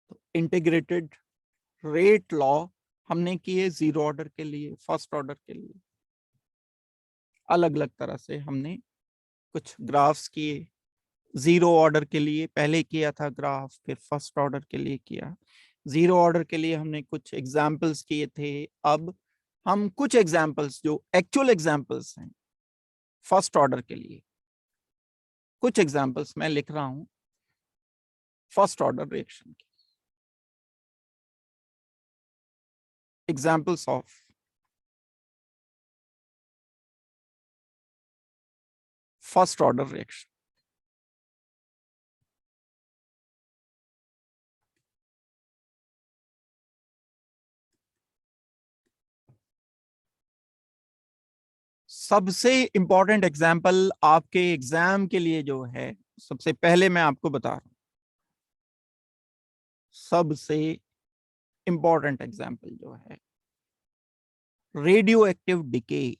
तो इंटीग्रेटेड रेट लॉ हमने किए जीरो ऑर्डर के लिए, फर्स्ट ऑर्डर के लिए अलग अलग तरह से हमने कुछ ग्राफ्स किए। जीरो ऑर्डर के लिए पहले किया था ग्राफ, फिर फर्स्ट ऑर्डर के लिए किया। जीरो ऑर्डर के लिए हमने कुछ एग्जाम्पल्स किए थे। अब हम कुछ एग्जाम्पल्स जो एक्चुअल एग्जाम्पल्स हैं फर्स्ट ऑर्डर के लिए, कुछ एग्जाम्पल्स मैं लिख रहा हूं फर्स्ट ऑर्डर रिएक्शन के। Examples of first order reaction. सबसे इंपॉर्टेंट एग्जाम्पल आपके एग्जाम के लिए जो है, सबसे पहले मैं आपको बता रहा हूं, सबसे इंपॉर्टेंट एग्जाम्पल जो है रेडियो एक्टिव डिके।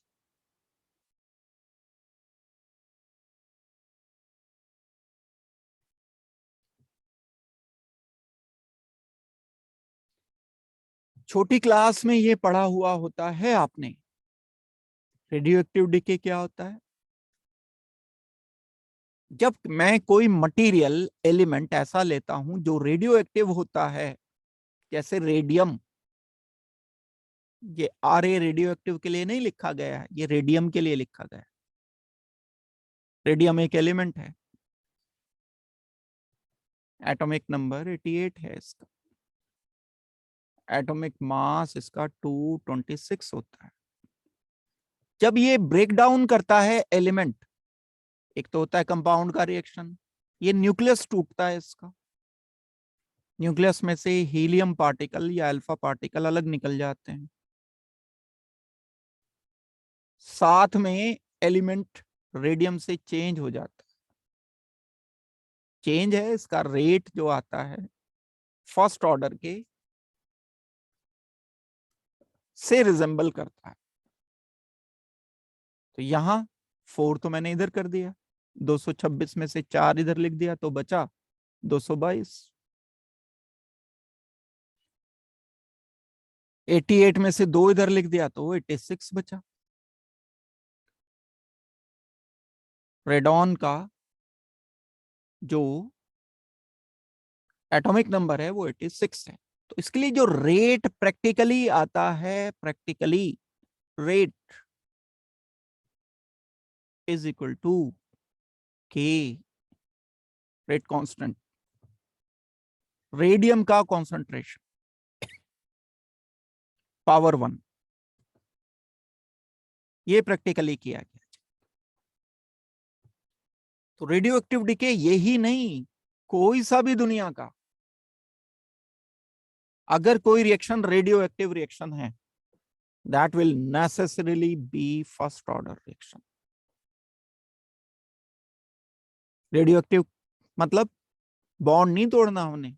छोटी क्लास में ये पढ़ा हुआ होता है आपने। रेडियो एक्टिव डिके क्या होता है? जब मैं कोई मटेरियल एलिमेंट ऐसा लेता हूं जो रेडियो एक्टिव होता है, जैसे रेडियम, ये आर रेडियो एक्टिव के लिए नहीं लिखा गया है, ये रेडियम के लिए लिखा गया है। रेडियम एक एलिमेंट है, एटॉमिक नंबर 88 है इसका, एटॉमिक मास इसका 226 होता है। जब ये ब्रेक डाउन करता है एलिमेंट, एक तो होता है कंपाउंड का रिएक्शन, ये न्यूक्लियस टूटता है इसका, न्यूक्लियस में से हीलियम पार्टिकल या अल्फा पार्टिकल अलग निकल जाते हैं, साथ में एलिमेंट रेडियम से चेंज हो जाता है। चेंज है इसका रेट जो आता है फर्स्ट ऑर्डर के से रिजेंबल करता है। तो यहां 4 तो मैंने इधर कर दिया, 226 में से 4 इधर लिख दिया तो बचा 222। 88 में से 2 इधर लिख दिया तो 86 बचा। रेडॉन का जो एटॉमिक नंबर है वो 86 है। तो इसके लिए जो रेट प्रैक्टिकली आता है, practically rate is equal to K, rate constant, radium का कॉन्सेंट्रेशन पावर 1, ये प्रैक्टिकली किया गया। तो रेडियो एक्टिव डिके यही नहीं, कोई सा भी दुनिया का अगर कोई रिएक्शन रेडियो एक्टिव रिएक्शन है, that will necessarily B first order reaction. Radio active मतलब बॉन्ड नहीं तोड़ना हमने,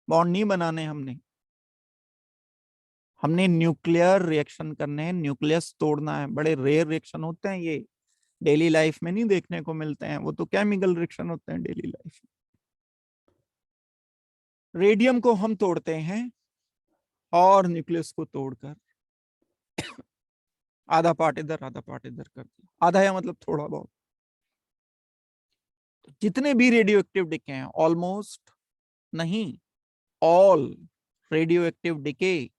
बॉन्ड नहीं बनाने हमने न्यूक्लियर रिएक्शन करने हैं, न्यूक्लियस तोड़ना है। बड़े रेयर रिएक्शन होते हैं ये, डेली लाइफ में नहीं देखने को मिलते हैं, वो तो केमिकल रिएक्शन होते हैं डेली लाइफ में। रेडियम को हम तोड़ते हैं और न्यूक्लियस को तोड़कर आधा पार्ट इधर आधा पार्ट इधर कर दिया, आधा या मतलब थोड़ा बहुत। तो जितने भी रेडियो एक्टिव डिके हैं, ऑलमोस्ट नहीं, ऑल रेडियो एक्टिव डिके,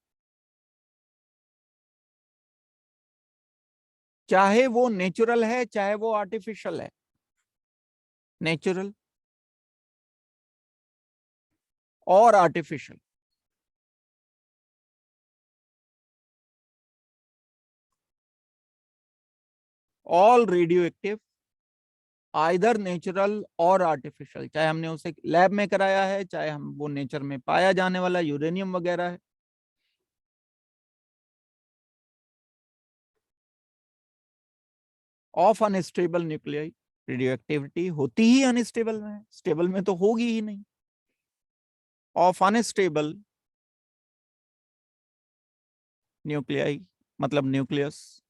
चाहे वो नेचुरल है चाहे वो आर्टिफिशियल है, नेचुरल और artificial, all radio active either natural और आर्टिफिशियल, चाहे हमने उसे लैब में कराया है, चाहे हम वो नेचर में पाया जाने वाला यूरेनियम वगैरह है। Of unstable nuclei, radio activity होती ही अनस्टेबल में है, स्टेबल में तो होगी ही नहीं। ऑफ अनस्टेबल न्यूक्लियाई मतलब nucleus,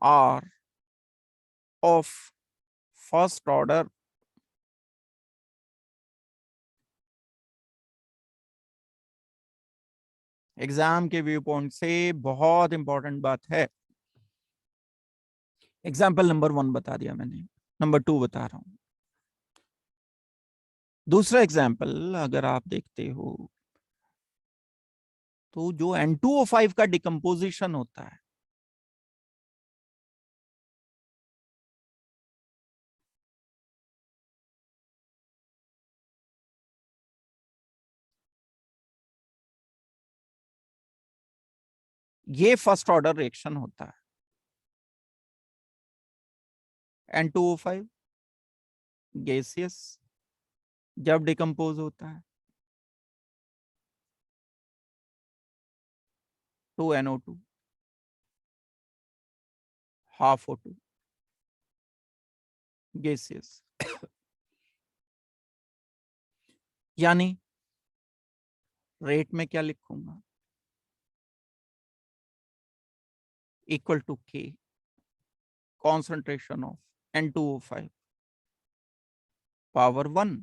are of first order exam के व्यू पॉइंट से बहुत इंपॉर्टेंट बात है। एग्जाम्पल नंबर 1 बता दिया मैंने, नंबर 2 बता रहा हूं। दूसरा एग्जाम्पल अगर आप देखते हो तो जो N2O5 का डिकम्पोजिशन होता है, ये फर्स्ट ऑर्डर रिएक्शन होता है। N2O5 गैसियस जब डिकम्पोज होता है 2NO2 हाफ O2 गैसियस। यानी रेट में क्या लिखूंगा, equal to K concentration of N2O5 power 1।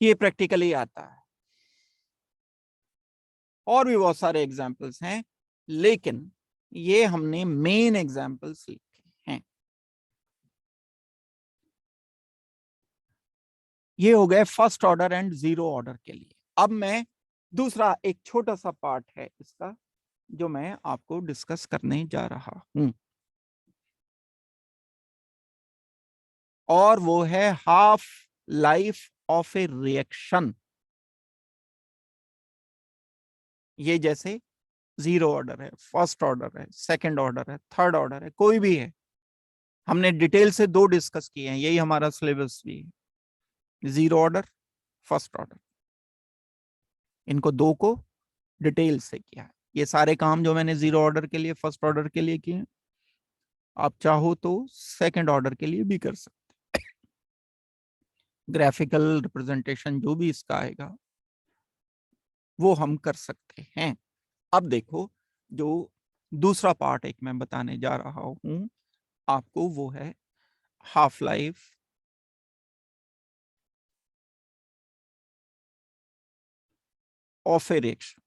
ये प्रैक्टिकली आता है, और भी बहुत सारे एग्जाम्पल्स हैं, लेकिन ये हमने मेन एग्जाम्पल्स लिखे हैं। ये हो गए first order and zero order के लिए। अब मैं दूसरा एक छोटा सा पार्ट है इसका जो मैं आपको डिस्कस करने जा रहा हूं, और वो है half life of A reaction. ये जैसे जीरो ऑर्डर है, फर्स्ट ऑर्डर है, सेकंड ऑर्डर है, थर्ड ऑर्डर है, कोई भी है, हमने डिटेल से 2 डिस्कस किए हैं, यही हमारा सिलेबस भी है, जीरो ऑर्डर, फर्स्ट ऑर्डर। इनको 2 को डिटेल से किया है। ये सारे काम जो मैंने जीरो ऑर्डर के लिए, फर्स्ट ऑर्डर के लिए किए, आप चाहो तो सेकंड ऑर्डर के लिए भी कर सकते। ग्राफिकल रिप्रेजेंटेशन जो भी इसका आएगा वो हम कर सकते हैं। अब देखो, जो दूसरा पार्ट एक मैं बताने जा रहा हूं आपको, वो है half life of A reaction.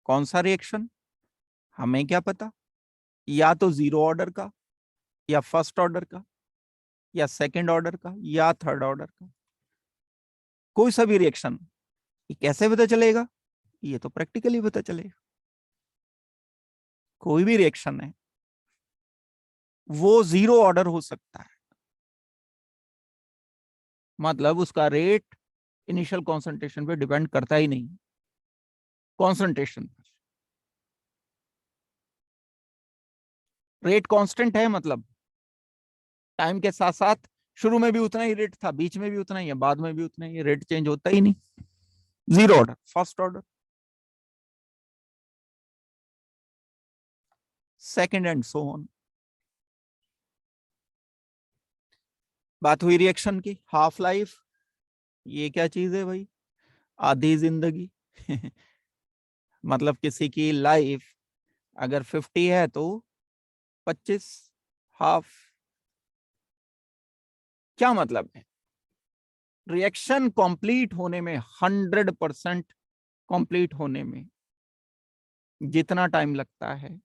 कौन सा रिएक्शन हमें क्या पता, या तो जीरो ऑर्डर का, या फर्स्ट ऑर्डर का, या सेकंड ऑर्डर का, या थर्ड ऑर्डर का, कोई सा भी रिएक्शन। ये कैसे पता चलेगा, ये तो प्रैक्टिकली पता चलेगा। कोई भी रिएक्शन है वो जीरो ऑर्डर हो सकता है, मतलब उसका रेट इनिशियल कॉन्सेंट्रेशन पे डिपेंड करता ही नहीं, कॉन्सेंट्रेशन रेट कांस्टेंट है, मतलब टाइम के साथ साथ शुरू में भी उतना ही रेट था, बीच में भी उतना ही है, बाद में भी उतना ही है, रेट चेंज होता ही नहीं। Zero order, first order, second and so on. बात हुई रिएक्शन की। हाफ लाइफ, ये क्या चीज है भाई, आधी जिंदगी। मतलब किसी की लाइफ अगर 50 है तो 25 हाफ। क्या मतलब है, रिएक्शन कंप्लीट होने में, 100% कंप्लीट होने में जितना टाइम लगता है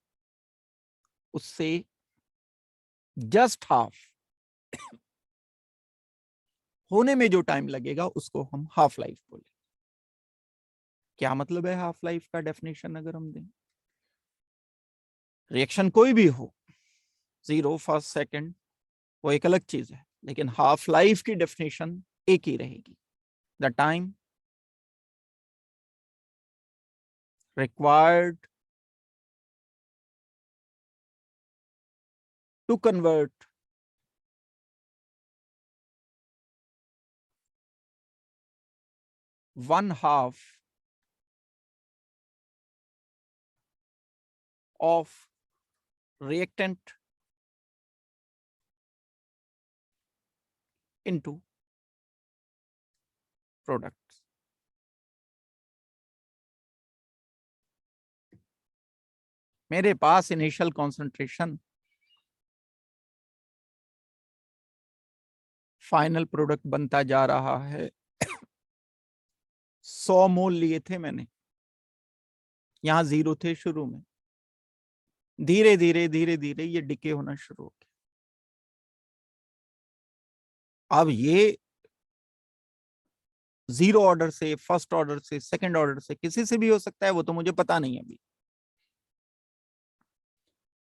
उससे जस्ट हाफ होने में जो टाइम लगेगा उसको हम हाफ लाइफ बोले। क्या मतलब है हाफ लाइफ का डेफिनेशन अगर हम दें, रिएक्शन कोई भी हो, जीरो, फर्स्ट, सेकंड, वो एक अलग चीज है, लेकिन हाफ लाइफ की डेफिनेशन एक ही रहेगी, the time required to convert one half of reactant into products. मेरे पास इनिशियल कॉन्सेंट्रेशन फाइनल प्रोडक्ट बनता जा रहा है 100 मोल लिए थे मैंने, यहां 0 थे शुरू में, धीरे धीरे धीरे धीरे ये डिके होना शुरू हो गया। अब ये 0 ऑर्डर से, फर्स्ट ऑर्डर से, सेकंड ऑर्डर से, किसी से भी हो सकता है, वो तो मुझे पता नहीं है अभी।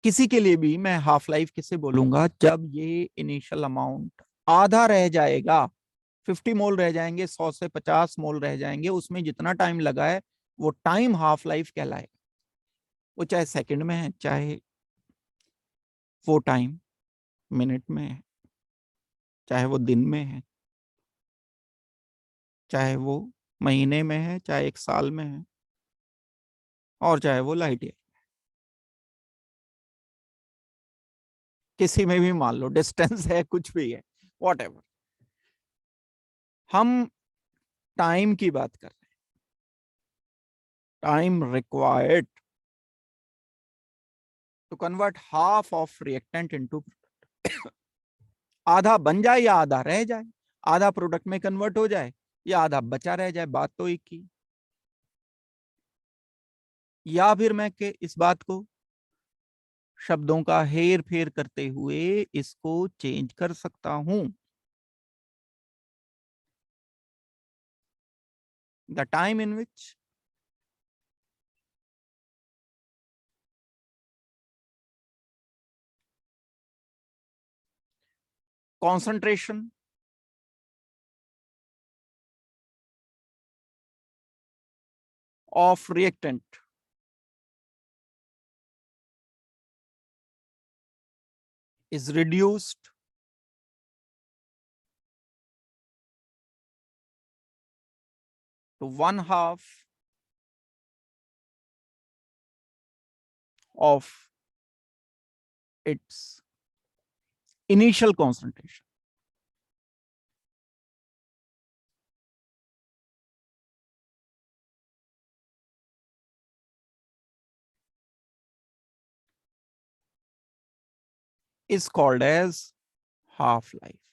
किसी के लिए भी मैं हाफ लाइफ किसे बोलूंगा, जब ये इनिशियल अमाउंट आधा रह जाएगा, 50 मोल रह जाएंगे, 100 से 50 मोल रह जाएंगे, उसमें जितना टाइम लगा है वो टाइम हाफ लाइफ कहलाएगा। वो चाहे सेकंड में है, चाहे वो टाइम मिनट में है, चाहे वो दिन में है, चाहे वो महीने में है, चाहे 1 साल में है, और चाहे वो लाइट ईयर, किसी में भी मान लो, डिस्टेंस है, कुछ भी है, वॉट एवर। हम टाइम की बात कर रहे हैं, time required to convert half of reactant into product. आधा बन जाए या आधा रह जाए, आधा प्रोडक्ट में कन्वर्ट हो जाए या आधा बचा रह जाए, बात तो एक ही। या फिर मैं के इस बात को शब्दों का हेर फेर करते हुए इसको चेंज कर सकता हूं। The time in which concentration of reactant is reduced to 1/2 of its initial concentration. Is called as half life.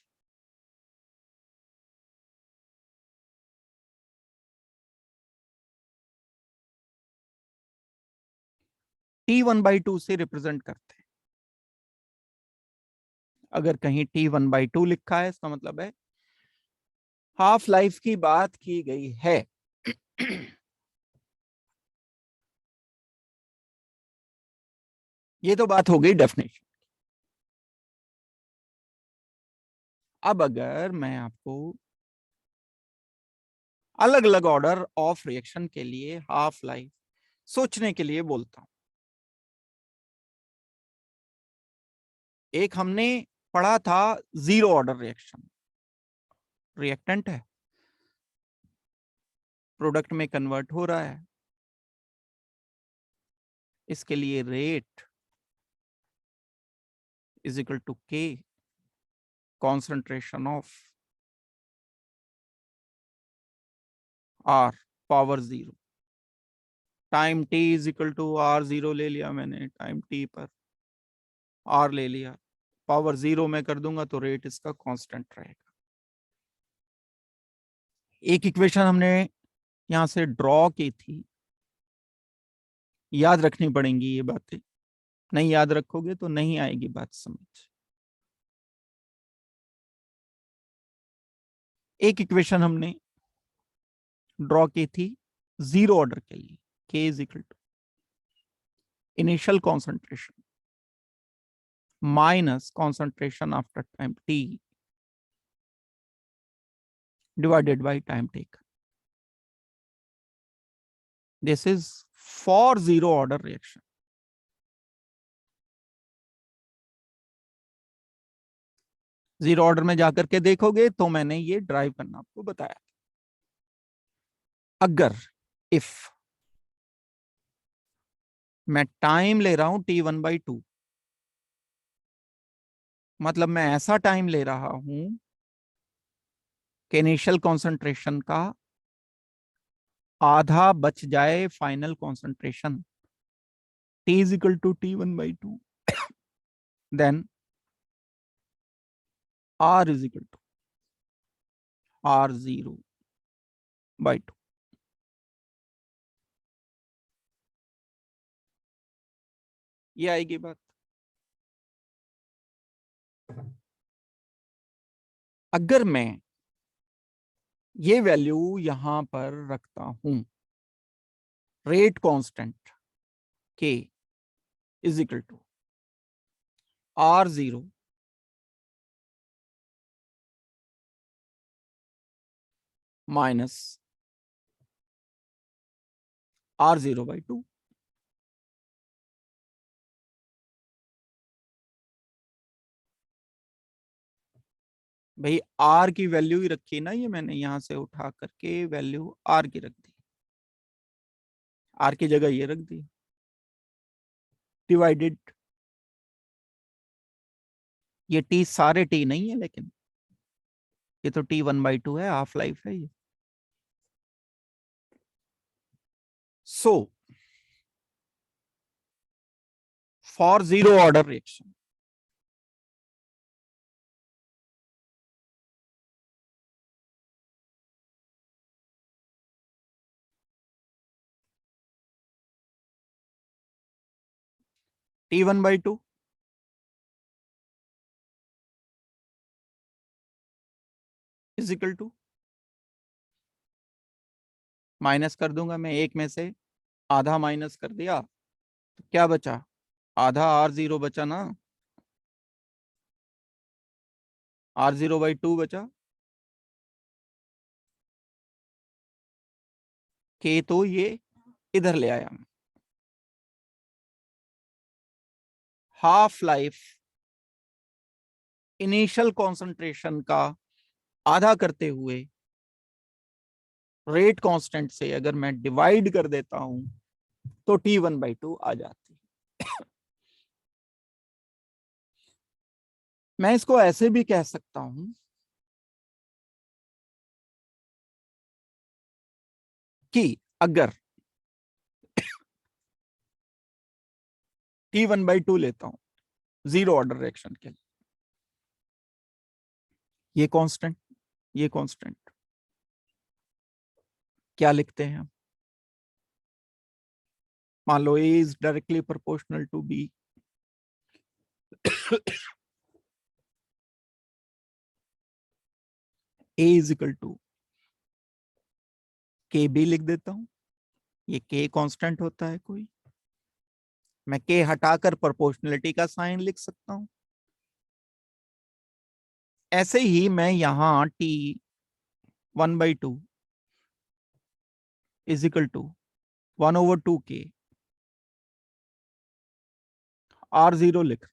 T1/2 से रिप्रेजेंट करते हैं। अगर कहीं T1/2 लिखा है, इसका मतलब है हाफ लाइफ की बात की गई है। ये तो बात हो गई डेफिनेशन। अब अगर मैं आपको अलग अलग ऑर्डर ऑफ रिएक्शन के लिए हाफ लाइफ सोचने के लिए बोलता हूं, एक हमने पढ़ा था 0 ऑर्डर रिएक्शन, रिएक्टेंट है, प्रोडक्ट में कन्वर्ट हो रहा है, इसके लिए rate is equal to K concentration of R power 0। Time T is equal to R0 ले लिया मैंने, टाइम टी पर आर ले लिया, पावर 0 में कर दूंगा तो रेट इसका कांस्टेंट रहेगा। एक इक्वेशन हमने यहां से ड्रॉ की थी, याद रखनी पड़ेंगी ये बातें, नहीं याद रखोगे तो नहीं आएगी बात समझ। एक इक्वेशन हमने ड्रॉ की थी 0 ऑर्डर के लिए, k is equal to initial concentration minus concentration after time t divided by time taken. This is for 0 order reaction. Zero order में जाकर के देखोगे तो मैंने ये ड्राइव करना आपको बताया। अगर इफ मैं टाइम ले रहा हूं T1/2, मतलब मैं ऐसा टाइम ले रहा हूं कि इनिशियल कॉन्सेंट्रेशन का आधा बच जाए final concentration, t is equal to t1/2, then r is equal to r0/2. ये आएगी बात। अगर मैं ये वैल्यू यहां पर रखता हूं, rate constant k is equal to r0 minus r0/2, भाई r की वैल्यू ही रखी ना, ये मैंने यहां से उठा करके वैल्यू r की रख दी, r की जगह ये रख दी, डिवाइडेड, ये t सारे t नहीं है, लेकिन ये तो t1/2 है, हाफ लाइफ है ये। So for zero order reaction, t1/2 is equal to, minus कर दूंगा मैं, एक में से आधा माइनस कर दिया तो क्या बचा, आधा r0 बचा ना, r0/2 बचा, k तो ये इधर ले आया मैं। हाफ लाइफ इनिशियल कॉन्सेंट्रेशन का आधा करते हुए रेट कांस्टेंट से अगर मैं डिवाइड कर देता हूं तो t1/2 आ जाती है। मैं इसको ऐसे भी कह सकता हूं कि अगर t1/2 लेता हूं जीरो ऑर्डर रिएक्शन के लिए, ये कांस्टेंट, ये कांस्टेंट क्या लिखते हैं हम, मान लो a इज directly proportional to b, a is equal to K B लिख देता हूं, ये k कांस्टेंट होता है कोई, मैं k हटाकर प्रोपोर्शनलिटी का साइन लिख सकता हूं। ऐसे ही मैं यहां t1/2 is equal to 1/2k r0 लिख,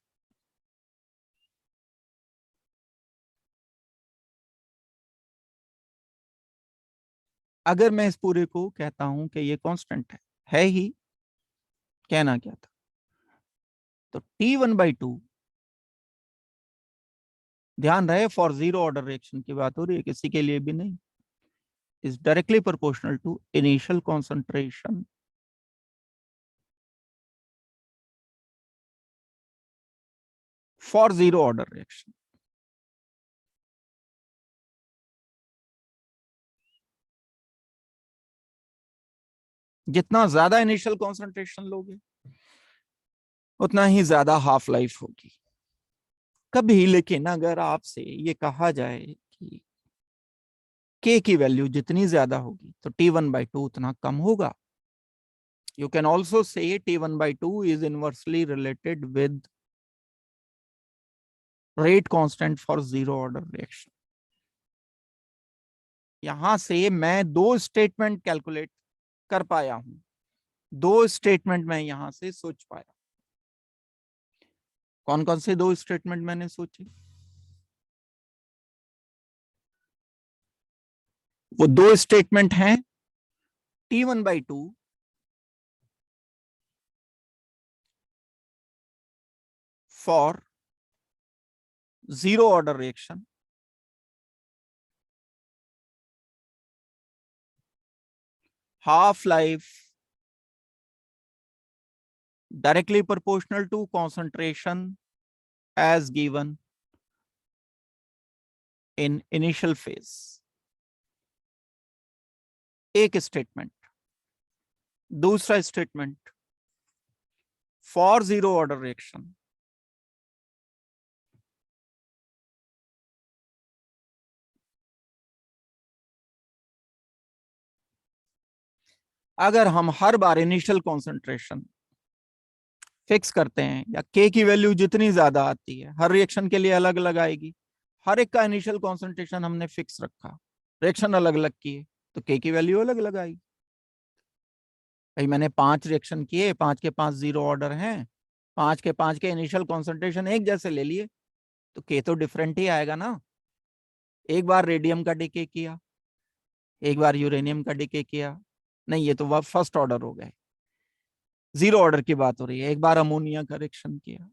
अगर मैं इस पूरे को कहता हूं कि ये कांस्टेंट है ही, कहना क्या था, तो t1/2, ध्यान रहे फॉर जीरो ऑर्डर रिएक्शन की बात हो रही है, किसी के लिए भी नहीं, is directly proportional to initial concentration for zero order reaction. जितना ज्यादा इनिशियल कॉन्सेंट्रेशन लोगे उतना ही ज्यादा हाफ लाइफ होगी। कभी लेकिन अगर आपसे ये कहा जाए कि k की वैल्यू जितनी ज्यादा होगी तो t1/2 उतना कम होगा, you can also say t1/2 is inversely related with rate constant for zero order reaction। यहां से मैं दो स्टेटमेंट कैलकुलेट कर पाया हूं, दो स्टेटमेंट मैं यहां से सोच पाया। कौन कौन से दो स्टेटमेंट मैंने सोचे, वो दो स्टेटमेंट हैं t1/2 for zero order reaction, half life directly proportional to concentration as given in initial phase. एक स्टेटमेंट। दूसरा statement, for zero order reaction अगर हम हर बार इनिशियल कॉन्सेंट्रेशन फिक्स करते हैं या के की वैल्यू जितनी ज्यादा आती है, हर रिएक्शन के लिए अलग अलग आएगी, हर एक का इनिशियल कॉन्सेंट्रेशन हमने फिक्स रखा, रिएक्शन अलग अलग की है, तो के की वैल्यू अलग अलग आएगी। भाई मैंने 5 रिएक्शन किए, 5 के 5 जीरो ऑर्डर हैं, 5 के 5 के इनिशियल कॉन्सेंट्रेशन एक जैसे ले लिए, तो के तो डिफरेंट ही आएगा ना। एक बार रेडियम का डिके किया, एक बार यूरेनियम का डिके किया, नहीं ये तो फर्स्ट ऑर्डर हो गए, जीरो ऑर्डर की बात हो रही है। एक बार अमोनिया का रिएक्शन किया,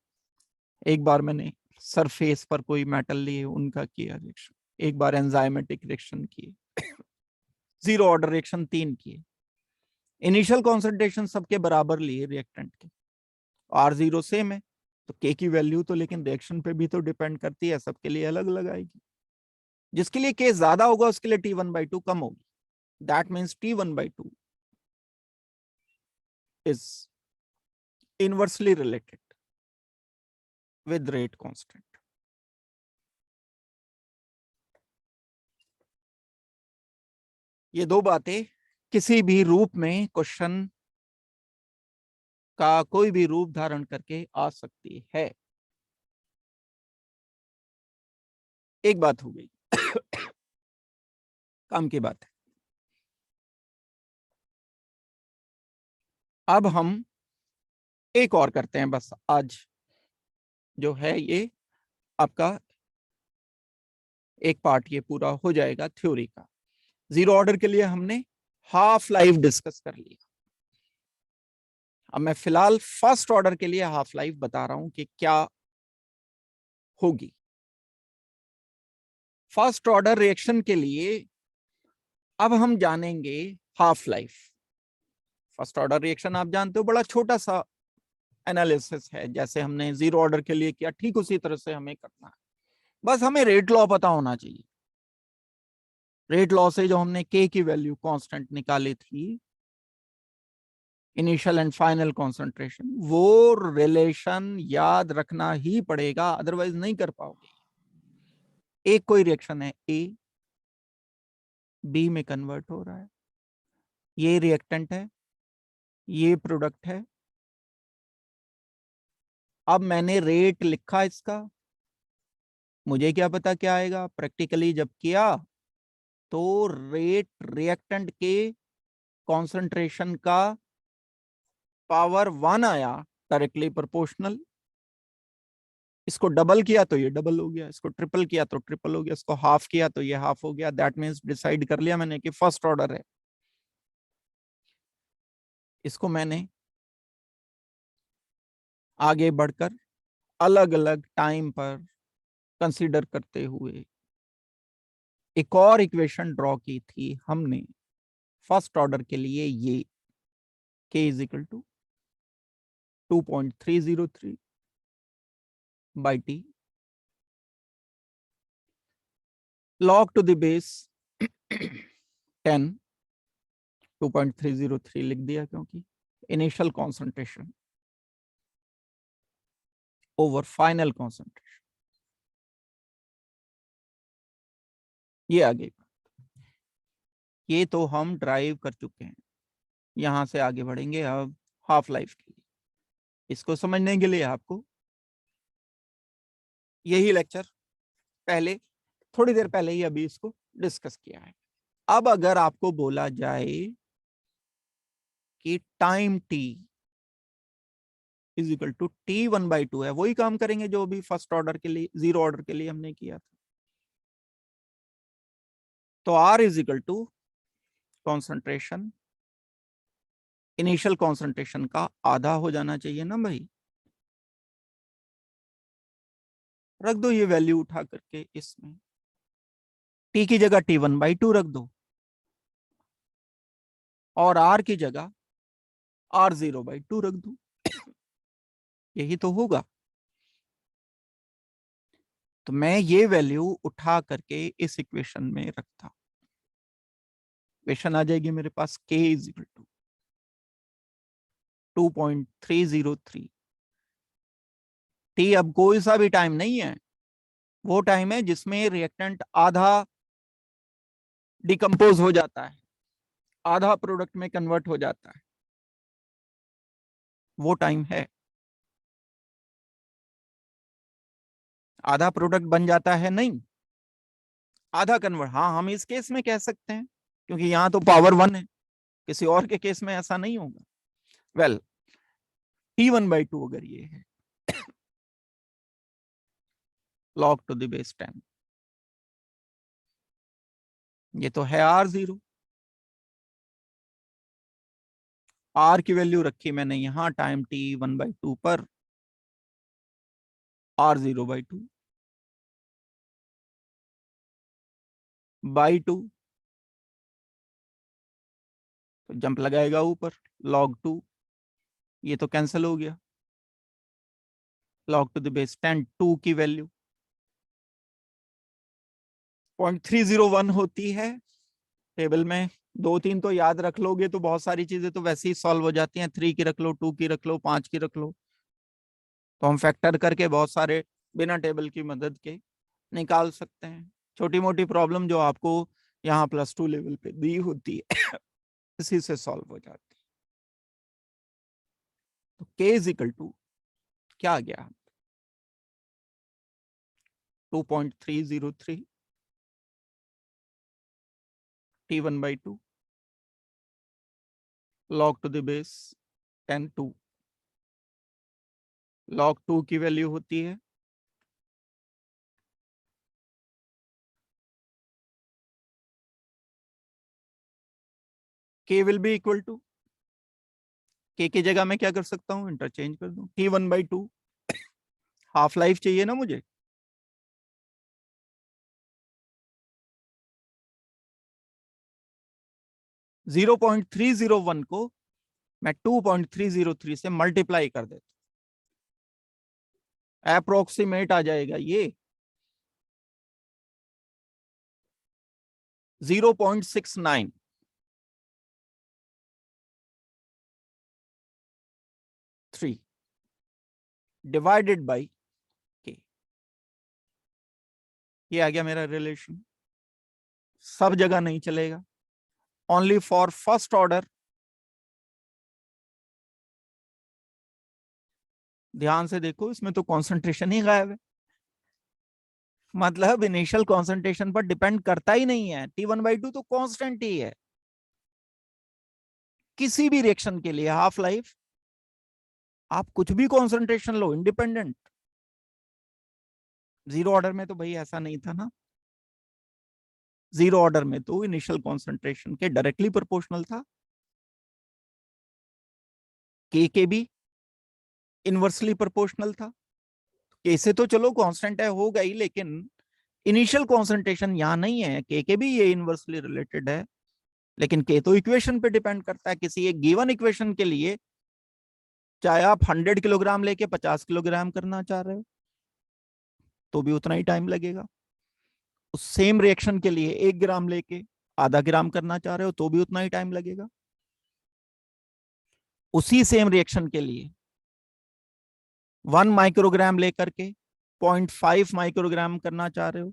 एक बार मैंने सरफेस पर कोई मेटल लिए उनका किया रिएक्शन, एक बार एंजाइमेटिक रिएक्शन किए, जीरो ऑर्डर रिएक्शन 3 किए, इनिशियल कॉन्सेंट्रेशन सबके बराबर लिए रिएक्टेंट के, आर जीरो सेम है, तो के की वैल्यू तो लेकिन रिएक्शन पे भी तो डिपेंड करती है, सबके लिए अलग अलग आएगी। जिसके लिए के ज्यादा होगा उसके लिए T1/2 कम होगी, that means T1/2 is inversely related with rate constant. ये दो बातें किसी भी रूप में क्वेश्चन का कोई भी रूप धारण करके आ सकती है। एक बात हो गई काम की बात है। अब हम एक और करते हैं, बस आज जो है ये आपका एक पार्ट ये पूरा हो जाएगा थ्योरी का। जीरो ऑर्डर के लिए हमने हाफ लाइफ डिस्कस कर लिया, अब मैं फिलहाल फर्स्ट ऑर्डर के लिए हाफ लाइफ बता रहा हूं कि क्या होगी। फर्स्ट ऑर्डर रिएक्शन के लिए अब हम जानेंगे half life. First order reaction आप जानते हो बड़ा छोटा सा एनालिसिस है, जैसे हमने जीरो ऑर्डर के लिए किया ठीक उसी तरह से हमें करना है, बस हमें रेट लॉ पता होना चाहिए। रेट लॉ से जो हमने के की वैल्यू कांस्टेंट निकाली थी, इनिशियल एंड फाइनल कॉन्सेंट्रेशन, वो रिलेशन याद रखना ही पड़ेगा, अदरवाइज नहीं कर पाओगे। एक कोई रिएक्शन है ए, बी में कन्वर्ट हो रहा है, ये रिएक्टेंट है, ये प्रोडक्ट है। अब मैंने रेट लिखा इसका, मुझे क्या पता क्या आएगा, प्रैक्टिकली जब किया तो रेट रिएक्टेंट के कॉन्सेंट्रेशन का पावर 1 आया, डायरेक्टली प्रोपोर्शनल। इसको डबल किया तो ये डबल हो गया, इसको ट्रिपल किया तो ट्रिपल हो गया, इसको हाफ किया तो ये हाफ हो गया। दैट मीन्स डिसाइड कर लिया मैंने कि फर्स्ट ऑर्डर है। इसको मैंने आगे बढ़कर अलग अलग टाइम पर कंसीडर करते हुए एक और इक्वेशन ड्रॉ की थी हमने फर्स्ट ऑर्डर के लिए, ये k is equal to 2.303 by t log to the base 10, 2.303 लिख दिया क्योंकि initial concentration over final concentration. ये आगे ये तो हम ड्राइव कर चुके हैं, यहां से आगे बढ़ेंगे अब हाफ लाइफ के लिए। इसको समझने के लिए आपको यही लेक्चर पहले थोड़ी देर पहले ही अभी इसको डिस्कस किया है। अब अगर आपको बोला जाए कि time t is equal to T1/2 है, वही काम करेंगे जो अभी फर्स्ट ऑर्डर के लिए, जीरो ऑर्डर के लिए हमने किया था। तो R is equal to concentration, initial concentration का आधा हो जाना चाहिए ना भाई। रख दो ये वैल्यू उठा करके इसमें, T की जगह T1/2 रख दो और R की जगह R0/2 रख दो। यही तो होगा। तो मैं ये वैल्यू उठा करके इस इक्वेशन में रखता, इक्वेशन आ जाएगी मेरे पास k is equal to 2.303 t। अब कोई सा भी टाइम नहीं है, वो टाइम है जिसमें रिएक्टेंट आधा डिकम्पोज हो जाता है, आधा प्रोडक्ट में कन्वर्ट हो जाता है, वो टाइम है। आधा प्रोडक्ट बन जाता है नहीं, आधा कन्वर्ट, हाँ हम इस केस में कह सकते हैं क्योंकि यहां तो पावर 1 है, किसी और के केस में ऐसा नहीं होगा। वेल T1/2 अगर ये है log to the base 10, ये तो है R0। R की वैल्यू रखी मैंने यहां टाइम T1/2 पर, R0/2 बाई 2, तो जंप लगाएगा ऊपर, log 2, ये तो कैंसिल हो गया, log to the base 10, 2 की वैल्यू 0.301 होती है टेबल में। 2-3 तो याद रख लोगे तो बहुत सारी चीजें तो वैसे ही सॉल्व हो जाती हैं, 3 की रख लो, 2 की रख लो, 5 की रख लो, तो हम फैक्टर करके बहुत सारे बिना टेबल की मदद के निकाल सकते हैं। छोटी मोटी प्रॉब्लम जो आपको यहाँ +2 लेवल पे दी होती है इसी से सॉल्व हो जाती है। तो k इज इक्वल टू क्या आ गया, 2.303 T1/2 log to the base 10 2, log 2 की वैल्यू होती है k will be equal to, k की जगह मैं क्या कर सकता हूं, इंटरचेंज कर दूं, T1/2, हाफ लाइफ चाहिए ना मुझे, जीरो 0.301 को मैं 2.303 से मल्टीप्लाई कर देता, अप्रोक्सीमेट आ जाएगा ये 0.69 3 डिवाइडेड बाई k। ये आ गया मेरा रिलेशन। सब जगह नहीं चलेगा, ओनली फॉर फर्स्ट ऑर्डर। ध्यान से देखो, इसमें तो कॉन्सेंट्रेशन ही गायब है, मतलब इनिशियल कॉन्सेंट्रेशन पर डिपेंड करता ही नहीं है। T1/2 तो कांस्टेंट ही है किसी भी रिएक्शन के लिए। हाफ लाइफ आप कुछ भी कॉन्सेंट्रेशन लो, इंडिपेंडेंट। जीरो ऑर्डर में तो भाई ऐसा नहीं था ना, जीरो ऑर्डर में तो इनिशियल कॉन्सेंट्रेशन के डायरेक्टली प्रोपोर्शनल था, के भी इनवर्सली प्रोपोर्शनल था। के से तो चलो कांस्टेंट है, हो गई, लेकिन इनिशियल कॉन्सेंट्रेशन यहां नहीं है, के भी ये इनवर्सली रिलेटेड है, लेकिन के तो इक्वेशन पे डिपेंड करता है। किसी एक गिवन इक्वेशन के लिए चाहे आप 100 किलोग्राम लेके 50 किलोग्राम करना चाह रहे हो तो भी उतना ही टाइम लगेगा। उस सेम रिएक्शन के लिए 1 ग्राम लेके आधा ग्राम करना चाह रहे हो तो भी उतना ही टाइम लगेगा। उसी सेम रिएक्शन के लिए 1 माइक्रोग्राम लेकर के 0.5 माइक्रोग्राम करना चाह रहे हो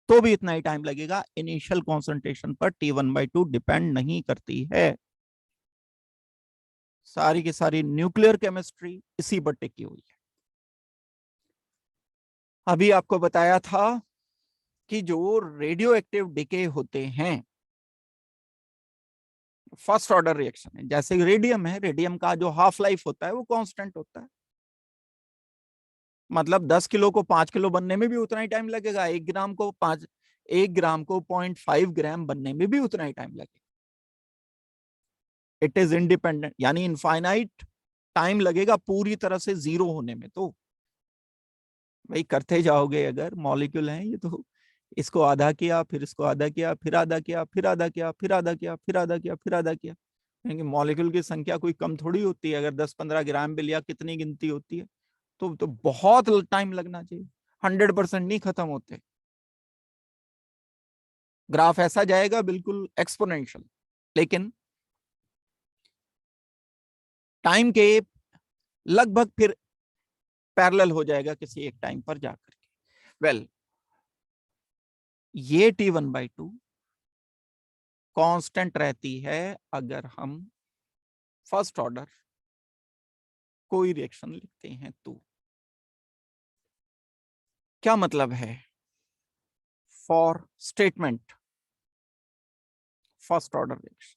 तो भी इतना ही टाइम लगेगा। इनिशियल कॉन्सेंट्रेशन पर T1/2 डिपेंड नहीं करती है। सारी की सारी न्यूक्लियर केमिस्ट्री इसी पर टिकी हुई है। अभी आपको बताया था कि जो रेडियो एक्टिव डिके होते हैं, फर्स्ट ऑर्डर रिएक्शन है, जैसे रेडियम है, रेडियम का जो हाफ लाइफ होता है वो कांस्टेंट होता है, मतलब 10 किलो को 5 किलो बनने में भी उतना ही टाइम लगेगा, 1 ग्राम को 0.5 ग्राम बनने में भी उतना ही टाइम लगेगा। इट इज इंडिपेंडेंट, यानी इनफाइनाइट टाइम लगेगा पूरी तरह से जीरो होने में। तो भाई करते जाओगे, अगर मॉलिक्यूल है ये तो, इसको आधा किया, फिर इसको आधा किया, फिर आधा किया, फिर आधा किया, फिर आधा किया, फिर आधा किया, फिर आधा किया, क्योंकि मॉलिक्यूल की संख्या कोई कम थोड़ी होती है, अगर 10-15 ग्राम भी लिया कितनी गिनती होती है, तो बहुत टाइम लगना चाहिए, 100% नहीं खत्म होते। ग्राफ ऐसा जाएगा बिल्कुल एक्सपोनेंशियल, लेकिन टाइम के लगभग फिर पैरेलल हो जाएगा किसी एक टाइम पर जाकर के। वेल, ये T1/2 कांस्टेंट रहती है अगर हम फर्स्ट ऑर्डर कोई रिएक्शन लिखते हैं तो। क्या मतलब है? For statement first order reaction,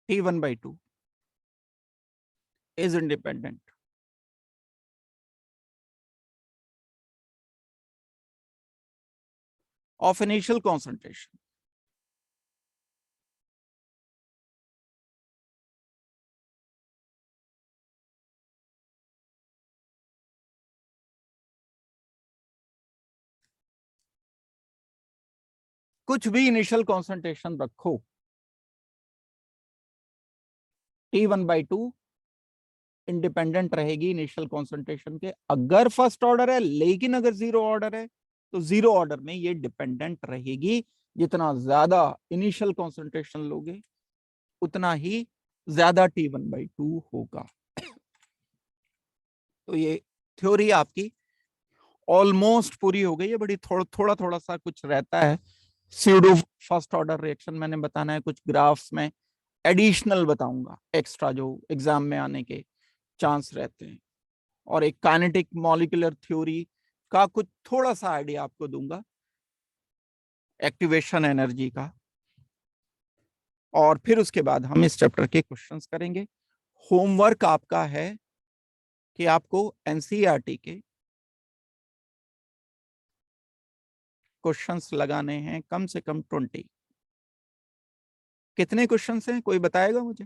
T1/2 is independent of initial concentration कुछ भी इनिशियल कॉन्सेंट्रेशन रखो, T1/2 इंडिपेंडेंट रहेगी इनिशियल कॉन्सेंट्रेशन के, अगर फर्स्ट ऑर्डर है। लेकिन अगर जीरो ऑर्डर है तो जीरो ऑर्डर में ये डिपेंडेंट रहेगी। जितना ज्यादा इनिशियल कॉन्सेंट्रेशन लोगे उतना ही ज्यादा T1/2 होगा। तो ये थ्योरी आपकी ऑलमोस्ट पूरी हो गई है। बड़ी थोड़ा थोड़ा सा कुछ रहता है स्यूडो फर्स्ट ऑर्डर रिएक्शन मैंने बताना है, कुछ ग्राफ्स में एडिशनल बताऊंगा एक्स्ट्रा जो एग्जाम में आने के चांस रहते हैं, और एक काइनेटिक मॉलिक्यूलर थ्योरी का कुछ थोड़ा सा आइडिया आपको दूंगा एक्टिवेशन एनर्जी का। और फिर उसके बाद हम इस चैप्टर के क्वेश्चंस करेंगे। होमवर्क आपका है कि आपको एनसीईआरटी के क्वेश्चंस लगाने हैं कम से कम 20। कितने क्वेश्चंस हैं कोई बताएगा मुझे?